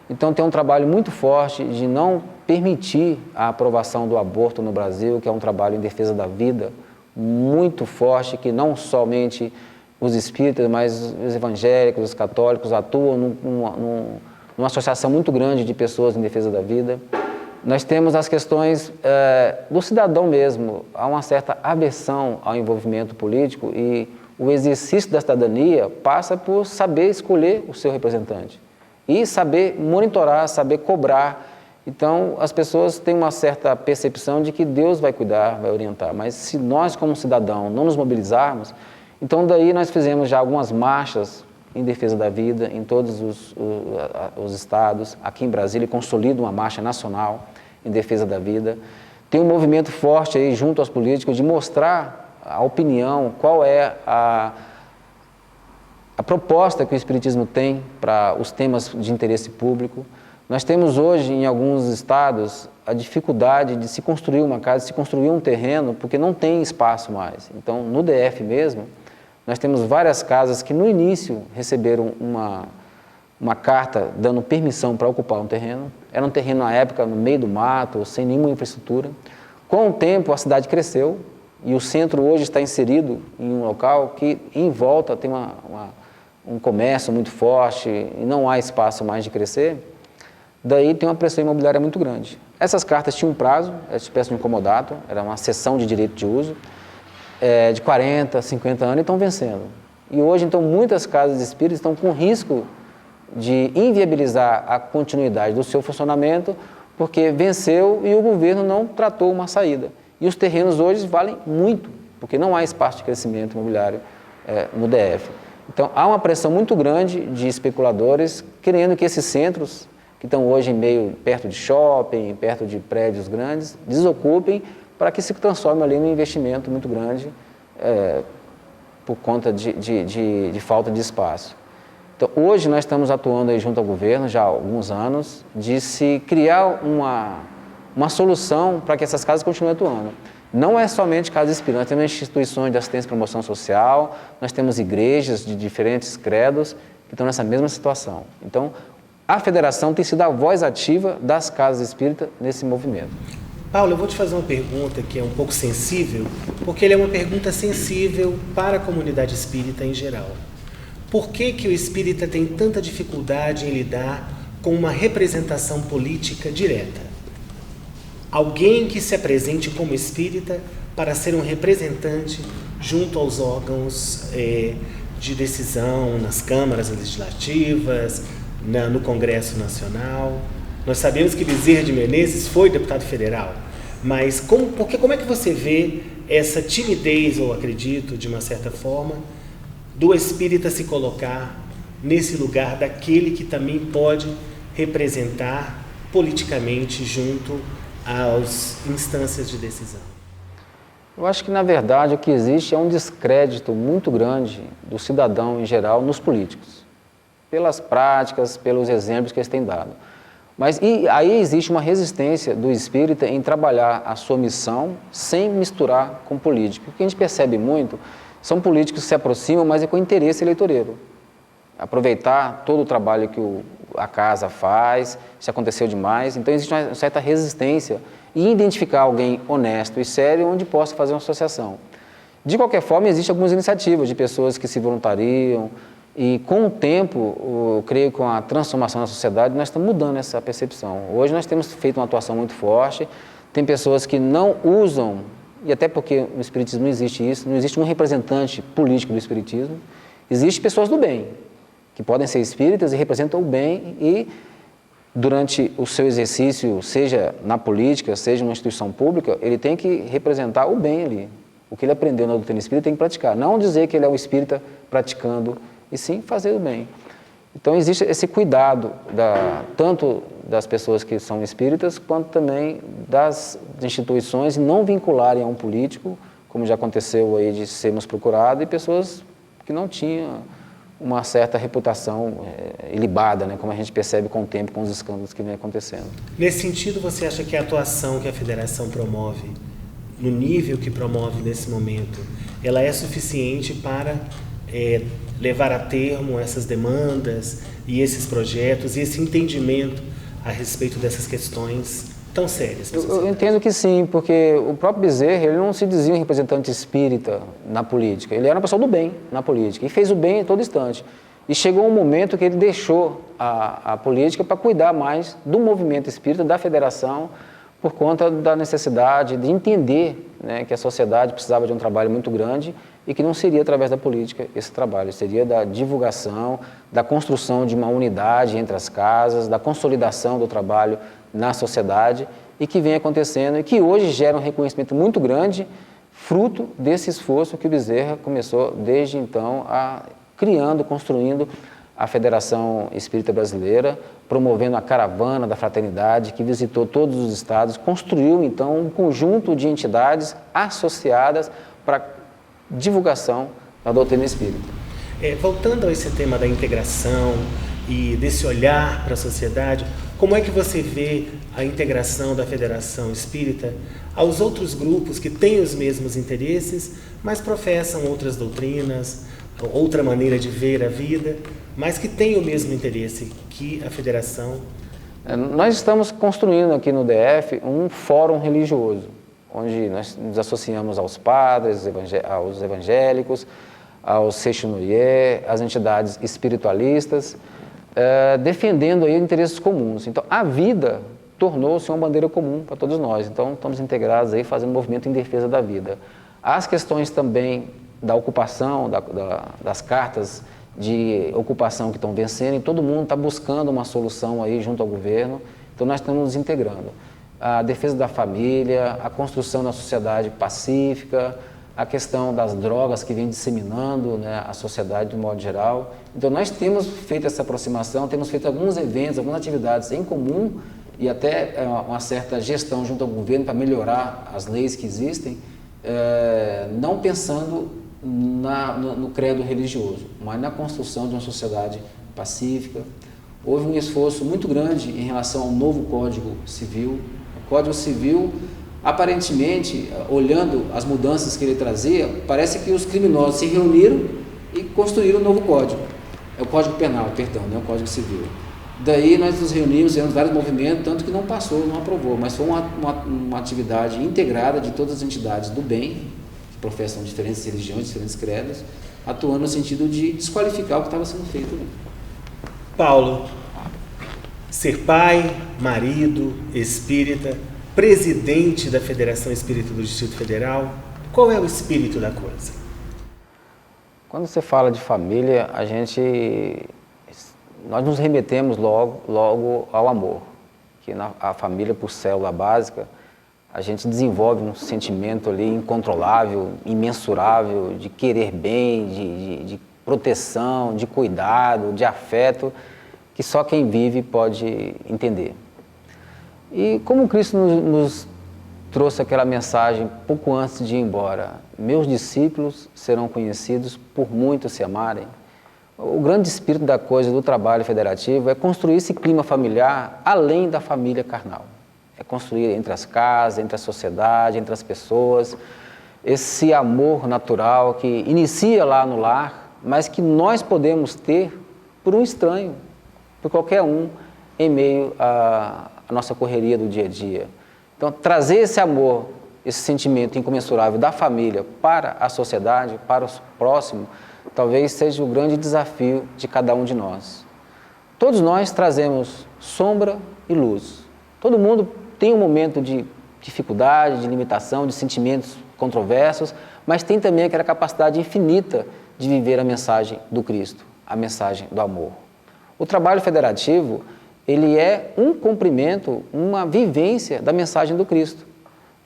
Speaker 2: Então tem um trabalho muito forte de não permitir a aprovação do aborto no Brasil, que é um trabalho em defesa da vida muito forte, que não somente os espíritas, mas os evangélicos, os católicos atuam numa associação muito grande de pessoas em defesa da vida. Nós temos as questões do cidadão mesmo. Há uma certa aversão ao envolvimento político e o exercício da cidadania passa por saber escolher o seu representante e saber monitorar, saber cobrar. Então, as pessoas têm uma certa percepção de que Deus vai cuidar, vai orientar, mas se nós, como cidadão, não nos mobilizarmos, então daí nós fizemos já algumas marchas em defesa da vida em todos os estados. Aqui em Brasília consolida uma marcha nacional em defesa da vida. Tem um movimento forte aí junto aos políticos de mostrar a opinião, qual é a proposta que o Espiritismo tem para os temas de interesse público. Nós temos hoje em alguns estados a dificuldade de se construir uma casa, de se construir um terreno, porque não tem espaço mais. Então, no DF mesmo, nós temos várias casas que no início receberam uma carta dando permissão para ocupar um terreno. Era um terreno na época no meio do mato, sem nenhuma infraestrutura. Com o tempo a cidade cresceu e o centro hoje está inserido em um local que em volta tem um comércio muito forte e não há espaço mais de crescer. Daí tem uma pressão imobiliária muito grande. Essas cartas tinham um prazo, era espécie de um comodato, era uma cessão de direito de uso, de 40, 50 anos e estão vencendo. E hoje, então, muitas casas espíritas estão com risco de inviabilizar a continuidade do seu funcionamento porque venceu e o governo não tratou uma saída. E os terrenos hoje valem muito, porque não há espaço de crescimento imobiliário no DF. Então, há uma pressão muito grande de especuladores querendo que esses centros, que estão hoje perto de shopping, perto de prédios grandes, desocupem para que se transforme ali num investimento muito grande por conta de falta de espaço. Então, hoje nós estamos atuando aí junto ao governo, já há alguns anos, de se criar uma solução para que essas casas continuem atuando. Não é somente casas espíritas, nós temos instituições de assistência e promoção social, nós temos igrejas de diferentes credos que estão nessa mesma situação. Então, a federação tem sido a voz ativa das casas espíritas nesse movimento.
Speaker 1: Paulo, eu vou te fazer uma pergunta que é um pouco sensível, porque ela é uma pergunta sensível para a comunidade espírita em geral. Por que o espírita tem tanta dificuldade em lidar com uma representação política direta? Alguém que se apresente como espírita para ser um representante junto aos órgãos de decisão, nas câmaras legislativas, no Congresso Nacional. Nós sabemos que Bezerra de Menezes foi deputado federal, mas como é que você vê essa timidez, ou acredito, de uma certa forma, do espírita se colocar nesse lugar daquele que também pode representar politicamente junto às instâncias de decisão?
Speaker 2: Eu acho que, na verdade, o que existe é um descrédito muito grande do cidadão em geral nos políticos, pelas práticas, pelos exemplos que eles têm dado. Mas aí existe uma resistência do espírita em trabalhar a sua missão sem misturar com político. O que a gente percebe muito são políticos que se aproximam, mas é com interesse eleitoreiro. aproveitar todo o trabalho que a casa faz, se aconteceu demais. Então existe uma certa resistência em identificar alguém honesto e sério onde possa fazer uma associação. De qualquer forma, existem algumas iniciativas de pessoas que se voluntariam e com o tempo, eu creio que com a transformação da sociedade, nós estamos mudando essa percepção. Hoje nós temos feito uma atuação muito forte, tem pessoas que não usam, e até porque no Espiritismo não existe isso, não existe um representante político do Espiritismo, existem pessoas do bem, que podem ser espíritas e representam o bem e durante o seu exercício, seja na política, seja numa instituição pública, ele tem que representar o bem ali. O que ele aprendeu na doutrina espírita tem que praticar. Não dizer que ele é um espírita praticando, e sim fazer o bem. Então existe esse cuidado, tanto das pessoas que são espíritas, quanto também das instituições, e não vincularem a um político, como já aconteceu aí de sermos procurados, e pessoas que não tinham uma certa reputação ilibada, né, como a gente percebe com o tempo, com os escândalos que vem acontecendo.
Speaker 1: Nesse sentido, você acha que a atuação que a Federação promove, no nível que promove nesse momento, ela é suficiente para levar a termo essas demandas e esses projetos e esse entendimento a respeito dessas questões tão sérias?
Speaker 2: Eu entendo que sim, porque o próprio Bezerra, ele não se dizia um representante espírita na política, ele era uma pessoa do bem na política e fez o bem em todo instante. E chegou um momento que ele deixou a política para cuidar mais do movimento espírita, da federação, por conta da necessidade de entender, né, que a sociedade precisava de um trabalho muito grande e que não seria através da política esse trabalho, seria da divulgação, da construção de uma unidade entre as casas, da consolidação do trabalho na sociedade e que vem acontecendo e que hoje gera um reconhecimento muito grande, fruto desse esforço que o Bezerra começou desde então criando, construindo a Federação Espírita Brasileira, promovendo a caravana da fraternidade que visitou todos os estados, construiu então um conjunto de entidades associadas para divulgação da doutrina espírita.
Speaker 1: Voltando a esse tema da integração e desse olhar para a sociedade, como é que você vê a integração da Federação Espírita aos outros grupos que têm os mesmos interesses, mas professam outras doutrinas, outra maneira de ver a vida, mas que têm o mesmo interesse que a Federação?
Speaker 2: Nós estamos construindo aqui no DF um fórum religioso, onde nós nos associamos aos padres, aos evangélicos, aos Seixonoye, às entidades espiritualistas, defendendo aí interesses comuns. Então, a vida tornou-se uma bandeira comum para todos nós. Então, estamos integrados aí, fazendo um movimento em defesa da vida. As questões também da ocupação, das cartas de ocupação que estão vencendo, e todo mundo está buscando uma solução aí junto ao governo. Então, nós estamos nos integrando. A defesa da família, a construção da sociedade pacífica, a questão das drogas que vem disseminando, né, a sociedade de um modo geral. Então, nós temos feito essa aproximação, temos feito alguns eventos, algumas atividades em comum e até uma certa gestão junto ao governo para melhorar as leis que existem, não pensando no credo religioso, mas na construção de uma sociedade pacífica. Houve um esforço muito grande em relação ao novo Código Civil. O Código Civil, aparentemente, olhando as mudanças que ele trazia, parece que os criminosos se reuniram e construíram um novo código. É o Código Penal, perdão, não é o Código Civil. Daí nós nos reunimos, fizemos vários movimentos, tanto que não passou, não aprovou, mas foi uma atividade integrada de todas as entidades do bem, que professam diferentes religiões, diferentes credos, atuando no sentido de desqualificar o que estava sendo feito ali.
Speaker 1: Paulo, ser pai, marido, espírita, presidente da Federação Espírita do Distrito Federal, qual é o espírito da coisa?
Speaker 2: Quando você fala de família, nós nos remetemos logo ao amor, que a família, por célula básica, a gente desenvolve um sentimento ali incontrolável, imensurável, de querer bem, de proteção, de cuidado, de afeto, que só quem vive pode entender. E como Cristo nos trouxe aquela mensagem pouco antes de ir embora, meus discípulos serão conhecidos por muitos se amarem. O grande espírito da coisa do trabalho federativo é construir esse clima familiar além da família carnal. É construir entre as casas, entre a sociedade, entre as pessoas, esse amor natural que inicia lá no lar, mas que nós podemos ter por um estranho, por qualquer um, em meio à nossa correria do dia a dia. Então, trazer esse amor, esse sentimento incomensurável da família para a sociedade, para o próximo, talvez seja o grande desafio de cada um de nós. Todos nós trazemos sombra e luz. Todo mundo tem um momento de dificuldade, de limitação, de sentimentos controversos, mas tem também aquela capacidade infinita de viver a mensagem do Cristo, a mensagem do amor. O trabalho federativo, ele é um cumprimento, uma vivência da mensagem do Cristo.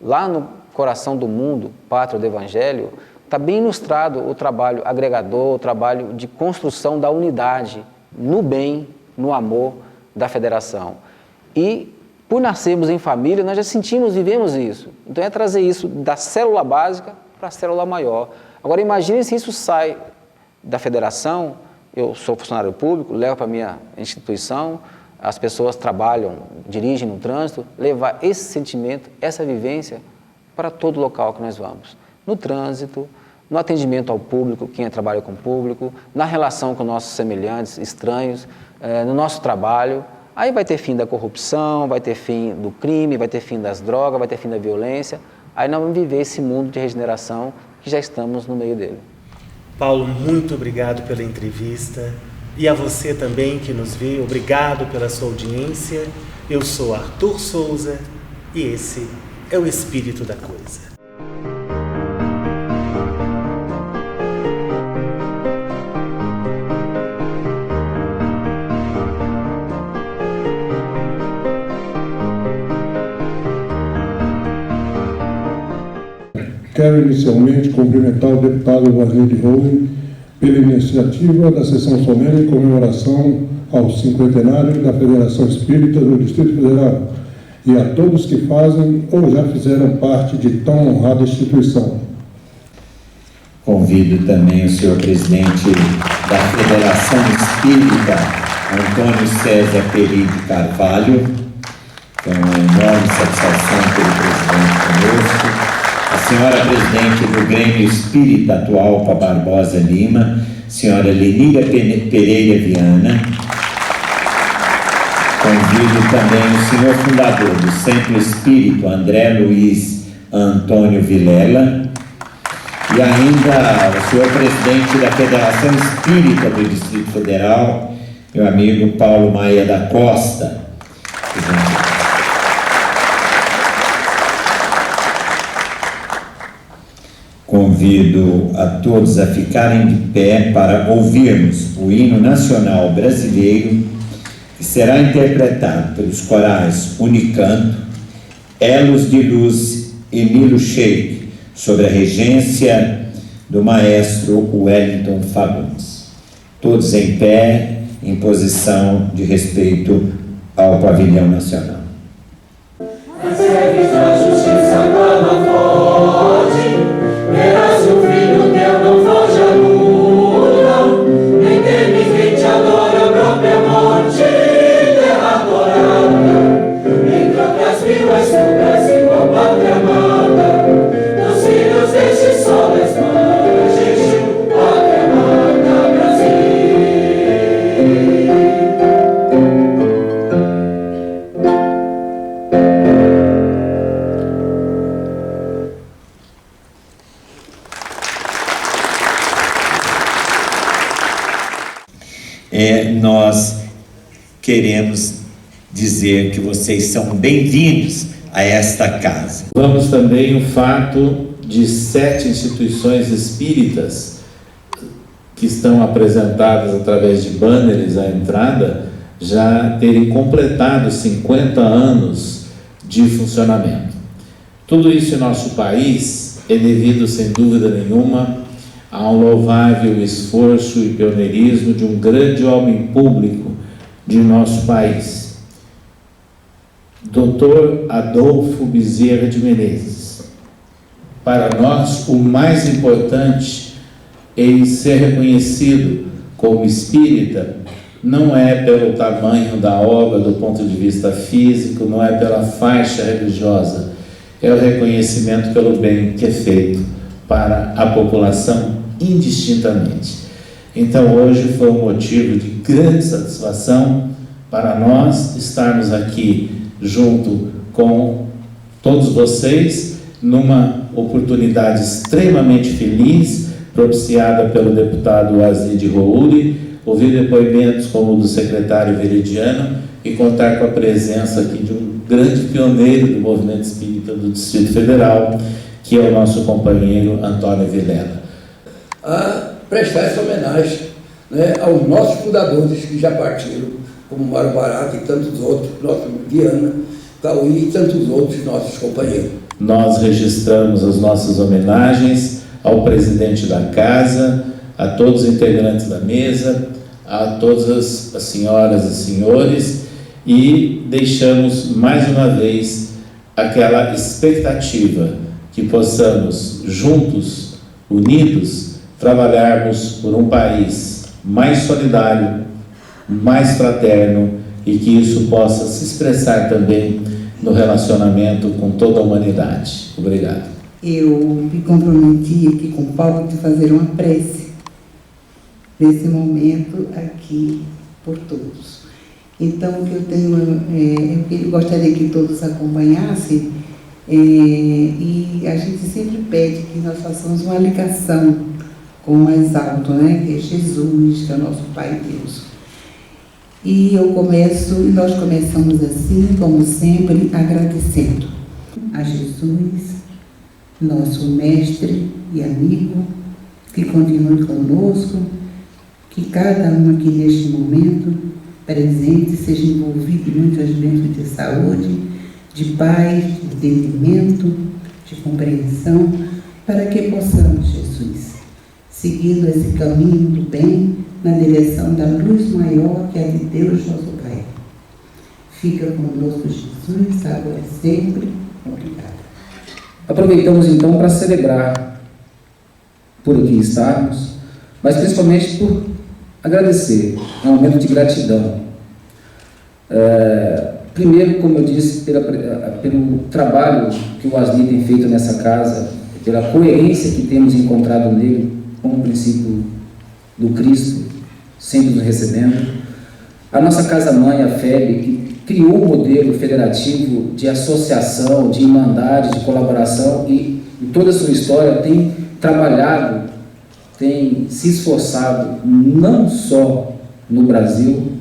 Speaker 2: Lá no coração do mundo, pátria do Evangelho, está bem ilustrado o trabalho agregador, o trabalho de construção da unidade, no bem, no amor da federação. E, por nascermos em família, nós já sentimos, vivemos isso. Então, é trazer isso da célula básica para a célula maior. Agora, imagine se isso sai da federação, eu sou funcionário público, levo para a minha instituição, as pessoas trabalham, dirigem no trânsito, levar esse sentimento, essa vivência para todo local que nós vamos. No trânsito, no atendimento ao público, quem trabalha com o público, na relação com nossos semelhantes, estranhos, no nosso trabalho. Aí vai ter fim da corrupção, vai ter fim do crime, vai ter fim das drogas, vai ter fim da violência. Aí nós vamos viver esse mundo de regeneração que já estamos no meio dele.
Speaker 1: Paulo, muito obrigado pela entrevista. E a você também que nos vê, obrigado pela sua audiência. Eu sou Arthur Souza e esse é o Espírito da Coisa.
Speaker 3: Quero inicialmente cumprimentar o deputado Vanille Hohen pela iniciativa da sessão solene em comemoração ao cinquentenário da Federação Espírita do Distrito Federal e a todos que fazem ou já fizeram parte de tão honrada instituição.
Speaker 4: Convido também o senhor presidente da Federação Espírita, Antônio César Peri de Carvalho. É uma enorme satisfação ter o presidente conosco. A senhora presidente do Grêmio Espírita Atualpa Barbosa Lima, senhora Lenira Pereira Viana. Convido também o senhor fundador do Centro Espírito, André Luiz Antônio Vilela. E ainda o senhor presidente da Federação Espírita do Distrito Federal, meu amigo Paulo Maia da Costa. Convido a todos a ficarem de pé para ouvirmos o hino nacional brasileiro, que será interpretado pelos corais Unicanto, Elos de Luz e Nilo Sheik, sob a regência do maestro Wellington Fagundes. Todos em pé, em posição de respeito ao pavilhão nacional. Nós queremos dizer que vocês são bem-vindos a esta casa.
Speaker 5: Vamos também o fato de 7 instituições espíritas que estão apresentadas através de banners à entrada já terem completado 50 anos de funcionamento. Tudo isso em nosso país é devido, sem dúvida nenhuma, a um louvável esforço e pioneirismo de um grande homem público de nosso país, Dr. Adolfo Bezerra de Menezes. Para nós, o mais importante em ser reconhecido como espírita não é pelo tamanho da obra do ponto de vista físico, não é pela faixa religiosa, é o reconhecimento pelo bem que é feito para a população indistintamente. Então hoje foi um motivo de grande satisfação para nós estarmos aqui junto com todos vocês, numa oportunidade extremamente feliz, propiciada pelo deputado Asnid Rouli, ouvir depoimentos como o do secretário Veridiano e contar com a presença aqui de um grande pioneiro do movimento espírita do Distrito Federal, que é o nosso companheiro Antônio Vilela.
Speaker 6: A prestar essa homenagem, né, aos nossos fundadores que já partiram, como Mário Barata e tantos outros, nosso Viana, Cauí e tantos outros nossos companheiros.
Speaker 5: Nós registramos as nossas homenagens ao presidente da casa, a todos os integrantes da mesa, a todas as senhoras e senhores, e deixamos mais uma vez aquela expectativa que possamos juntos, unidos, trabalharmos por um país mais solidário, mais fraterno, e que isso possa se expressar também no relacionamento com toda a humanidade. Obrigado.
Speaker 7: Eu me comprometi aqui com o Paulo de fazer uma prece nesse momento aqui por todos. Então, o que eu tenho, eu gostaria que todos acompanhassem, e a gente sempre pede que nós façamos uma ligação com o mais alto, né, que é Jesus, que é o nosso Pai Deus. E nós começamos assim, como sempre, agradecendo a Jesus, nosso mestre e amigo, que continue conosco, que cada um aqui neste momento presente seja envolvido em muitas bênçãos de saúde, de paz, de entendimento, de compreensão, para que possamos, Jesus, seguindo esse caminho do bem, na direção da luz maior que é de Deus, nosso Pai. Fica conosco, Jesus, agora e sempre. Obrigada.
Speaker 8: Aproveitamos então para celebrar por aqui estarmos, mas principalmente por agradecer, é um momento de gratidão. Primeiro, como eu disse, pelo trabalho que o Asnid tem feito nessa casa, pela coerência que temos encontrado nele com o princípio do Cristo, sempre nos recebendo. A nossa casa-mãe, a FEB, que criou um modelo federativo de associação, de irmandade, de colaboração, e em toda a sua história tem trabalhado, tem se esforçado, não só no Brasil,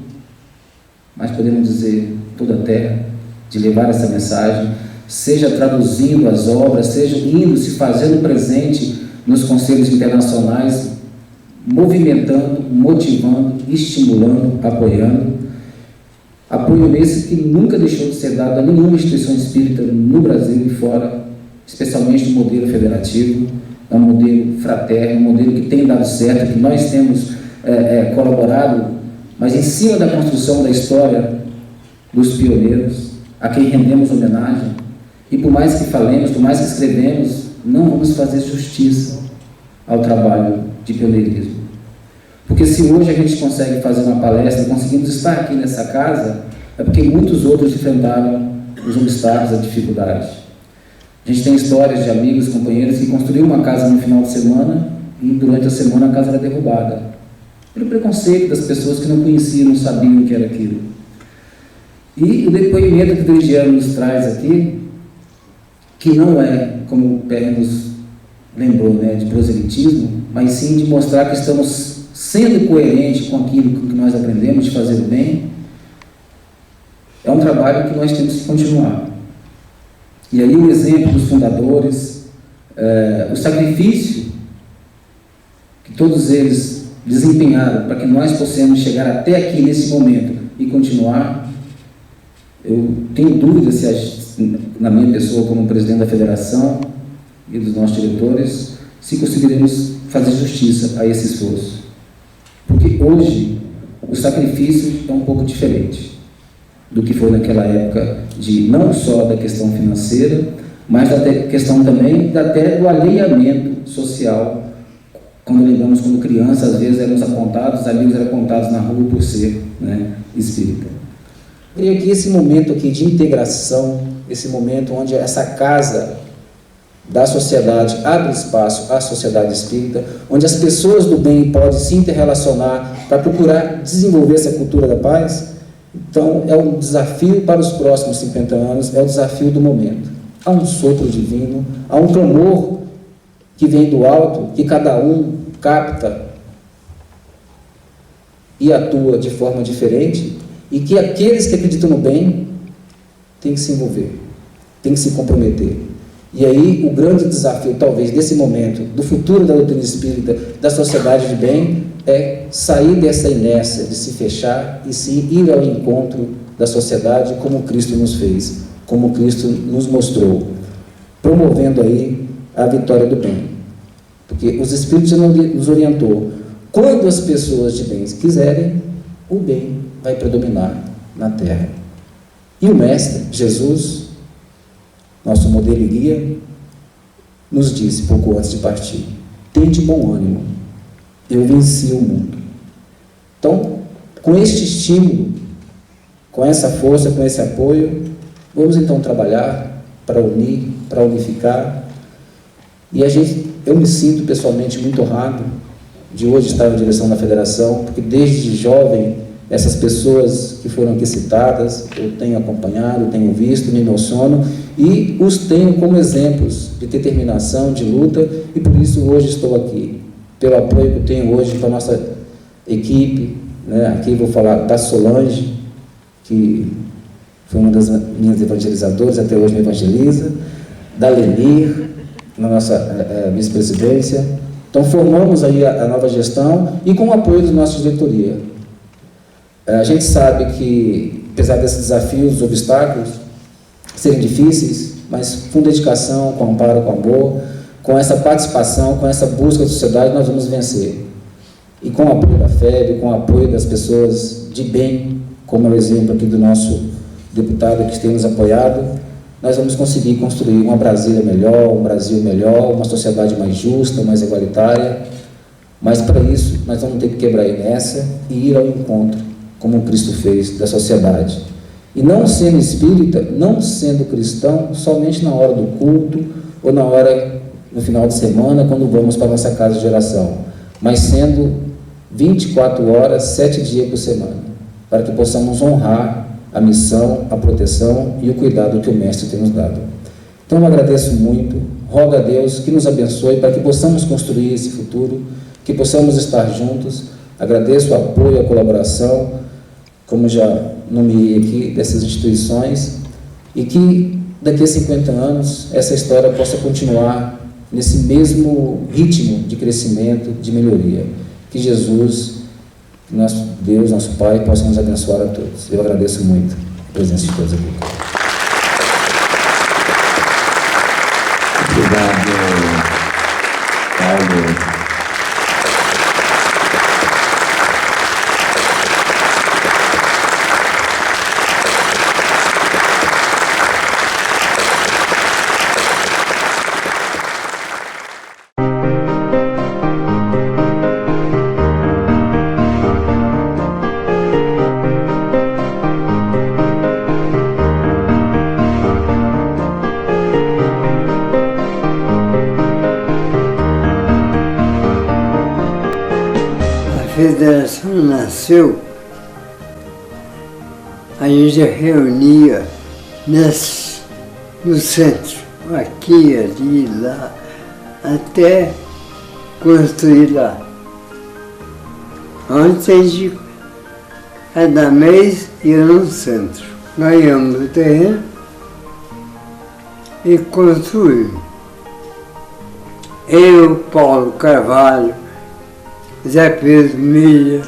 Speaker 8: mas podemos dizer toda a terra, de levar essa mensagem, seja traduzindo as obras, seja indo, se fazendo presente nos conselhos internacionais, movimentando, motivando, estimulando, apoiando. Apoio esse que nunca deixou de ser dado a nenhuma instituição espírita no Brasil e fora, especialmente no modelo federativo. É um modelo fraterno, um modelo que tem dado certo, que nós temos colaborado, mas em cima da construção da história dos pioneiros, a quem rendemos homenagem. E por mais que falemos, por mais que escrevemos, não vamos fazer justiça ao trabalho de pioneirismo. Porque se hoje a gente consegue fazer uma palestra, conseguimos estar aqui nessa casa, é porque muitos outros enfrentaram os obstáculos, a dificuldade. A gente tem histórias de amigos, companheiros que construíram uma casa no final de semana e durante a semana a casa era derrubada. Pelo preconceito das pessoas que não conheciam, não sabiam o que era aquilo. E o depoimento que o Veridiano nos traz aqui, que não é, como o Pérez nos lembrou, né, de proselitismo, mas sim de mostrar que estamos sendo coerentes com aquilo que nós aprendemos de fazer o bem, é um trabalho que nós temos que continuar. E aí o exemplo dos fundadores, o sacrifício que todos eles desempenharam para que nós possamos chegar até aqui nesse momento e continuar, eu tenho dúvida se na minha pessoa como presidente da federação e dos nossos diretores, se conseguiremos fazer justiça a esse esforço. Porque hoje o sacrifício é um pouco diferente do que foi naquela época, de não só da questão financeira, mas da questão também até do alinhamento social. Quando lembramos, quando criança, às vezes éramos apontados, os amigos eram apontados na rua por ser, né, espírita. Eu queria que esse momento aqui de integração, esse momento onde essa casa da sociedade, abre espaço à sociedade espírita, onde as pessoas do bem podem se interrelacionar para procurar desenvolver essa cultura da paz. Então, é um desafio para os próximos 50 anos, é o desafio do momento. Há um sopro divino, há um clamor que vem do alto, que cada um capta e atua de forma diferente, e que aqueles que acreditam no bem têm que se envolver, têm que se comprometer. E aí o grande desafio, talvez, desse momento, do futuro da doutrina espírita, da sociedade de bem, é sair dessa inércia de se fechar e se ir ao encontro da sociedade como Cristo nos fez, como Cristo nos mostrou, promovendo aí a vitória do bem. Porque os Espíritos nos orientou, quando as pessoas de bem quiserem, o bem vai predominar na Terra. E o Mestre, Jesus, nosso modelo e guia, nos disse pouco antes de partir: tende bom ânimo, eu venci o mundo. Então, com este estímulo, com essa força, com esse apoio, vamos então trabalhar para unir, para unificar. E eu me sinto pessoalmente muito honrado de hoje estar na direção da federação, porque desde jovem, essas pessoas que foram aqui citadas, eu tenho acompanhado, tenho visto, me emociono e os tenho como exemplos de determinação, de luta, e por isso hoje estou aqui, pelo apoio que eu tenho hoje com a nossa equipe, né? Aqui vou falar da Solange, que foi uma das minhas evangelizadoras, até hoje me evangeliza, da Lenir, na nossa vice-presidência. Então formamos aí a nova gestão e com o apoio da nossa diretoria. A gente sabe que, apesar desses desafios, os obstáculos serem difíceis, mas com dedicação, com amparo, com amor, com essa participação, com essa busca da sociedade, nós vamos vencer. E com o apoio da FEB, com o apoio das pessoas de bem, como é o exemplo aqui do nosso deputado que tem nos apoiado, nós vamos conseguir construir uma Brasília melhor, um Brasil melhor, uma sociedade mais justa, mais igualitária. Mas para isso, nós vamos ter que quebrar a inércia e ir ao encontro, como Cristo fez, da sociedade. E não sendo espírita, não sendo cristão, somente na hora do culto ou na hora, no final de semana, quando vamos para a nossa casa de oração, mas sendo 24 horas, 7 dias por semana, para que possamos honrar a missão, a proteção e o cuidado que o Mestre tem nos dado. Então eu agradeço muito, rogo a Deus que nos abençoe para que possamos construir esse futuro, que possamos estar juntos. Agradeço o apoio, a colaboração, como já nomeei aqui, dessas instituições, e que daqui a 50 anos essa história possa continuar nesse mesmo ritmo de crescimento, de melhoria. Que Jesus, nosso Deus, nosso Pai, possa nos abençoar a todos. Eu agradeço muito a presença de todos aqui.
Speaker 4: Obrigado, Paulo.
Speaker 9: A federação nasceu, a gente reunia no centro, aqui, ali, lá, até construir lá. Antes, cada mês ia no centro. Ganhamos o terreno e construímos. Eu, Paulo Carvalho, Zé Pedro Milha,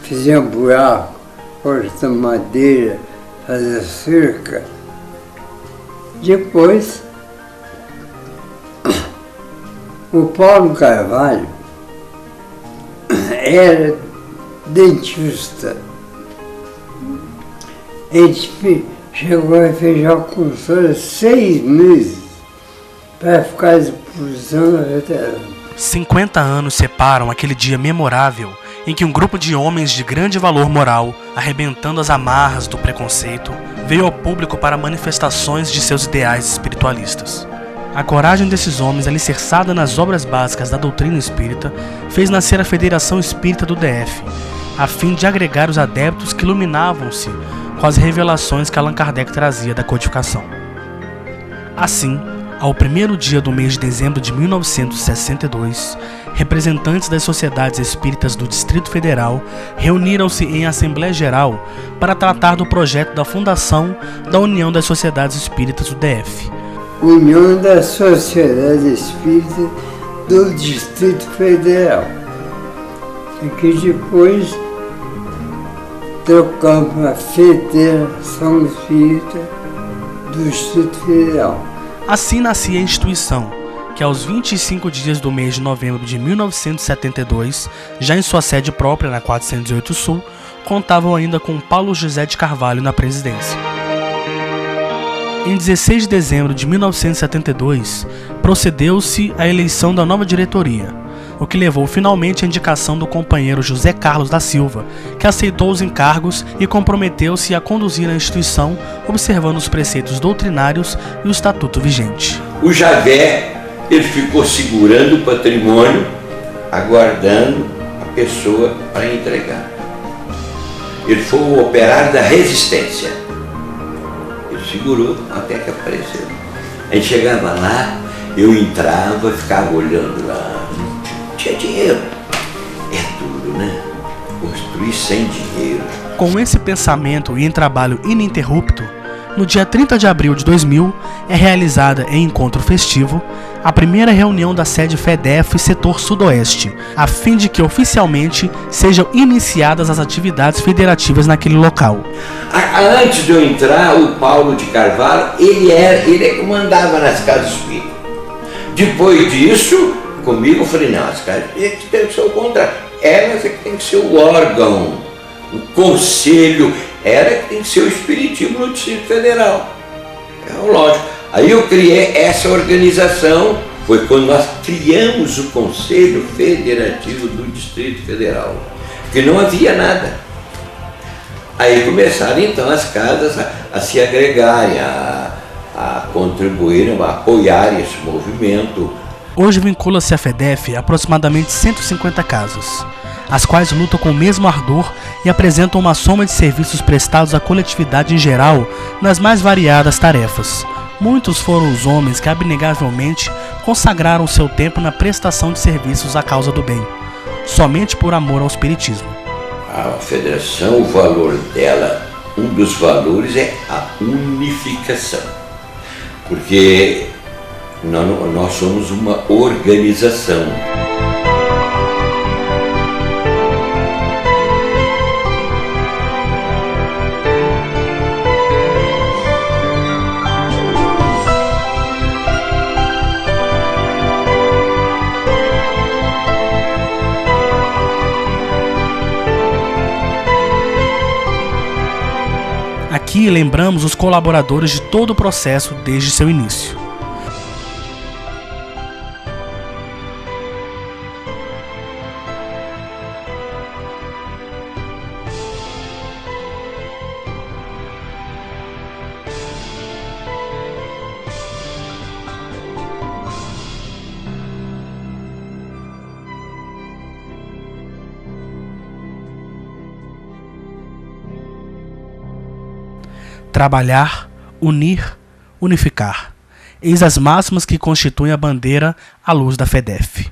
Speaker 9: fizemos buraco, cortamos madeira, fazia cerca. Depois, o Paulo Carvalho era dentista. Ele chegou a fechar a consulta 6 meses para ficar à disposição da veterana.
Speaker 10: 50 anos separam aquele dia memorável em que um grupo de homens de grande valor moral, arrebentando as amarras do preconceito, veio ao público para manifestações de seus ideais espiritualistas. A coragem desses homens, alicerçada nas obras básicas da doutrina espírita, fez nascer a Federação Espírita do DF, a fim de agregar os adeptos que iluminavam-se com as revelações que Allan Kardec trazia da codificação. Assim, ao primeiro dia do mês de dezembro de 1962, representantes das sociedades espíritas do Distrito Federal reuniram-se em Assembleia Geral para tratar do projeto da fundação da União das Sociedades Espíritas do DF.
Speaker 9: União das Sociedades Espíritas do Distrito Federal. E que depois trocamos a Federação Espírita do Distrito Federal.
Speaker 10: Assim nascia a instituição, que aos 25 dias do mês de novembro de 1972, já em sua sede própria na 408 Sul, contavam ainda com Paulo José de Carvalho na presidência. Em 16 de dezembro de 1972, procedeu-se à eleição da nova diretoria, o que levou finalmente à indicação do companheiro José Carlos da Silva, que aceitou os encargos e comprometeu-se a conduzir a instituição, observando os preceitos doutrinários e o estatuto vigente.
Speaker 11: O Javé, ele ficou segurando o patrimônio, aguardando a pessoa para entregar. Ele foi o operário da resistência. Ele segurou até que apareceu. A gente chegava lá, eu entrava e ficava olhando lá. Tinha dinheiro. É tudo, né? Construir sem dinheiro.
Speaker 10: Com esse pensamento e em trabalho ininterrupto, no dia 30 de abril de 2000, é realizada em encontro festivo a primeira reunião da sede FEDEF Setor Sudoeste, a fim de que oficialmente sejam iniciadas as atividades federativas naquele local.
Speaker 11: Antes de eu entrar, o Paulo de Carvalho, ele é que mandava nas casas espíritas. Depois disso, comigo eu falei, não, as casas espíritas tem que ser o contrário. Elas é que tem que ser o órgão, o conselho, era que tem que ser o espiritismo no Distrito Federal. É lógico. Aí eu criei essa organização, foi quando nós criamos o Conselho Federativo do Distrito Federal, que não havia nada. Aí começaram então as casas a se agregarem, a contribuírem, a apoiarem esse movimento.
Speaker 10: Hoje vincula-se à FEDEF aproximadamente 150 casas, as quais lutam com o mesmo ardor e apresentam uma soma de serviços prestados à coletividade em geral nas mais variadas tarefas. Muitos foram os homens que abnegavelmente consagraram seu tempo na prestação de serviços à causa do bem, somente por amor ao espiritismo.
Speaker 11: A federação, o valor dela, um dos valores é a unificação, porque nós somos uma organização.
Speaker 10: Aqui lembramos os colaboradores de todo o processo desde seu início. Trabalhar, unir, unificar. Eis as máximas que constituem a bandeira à luz da FEDEF.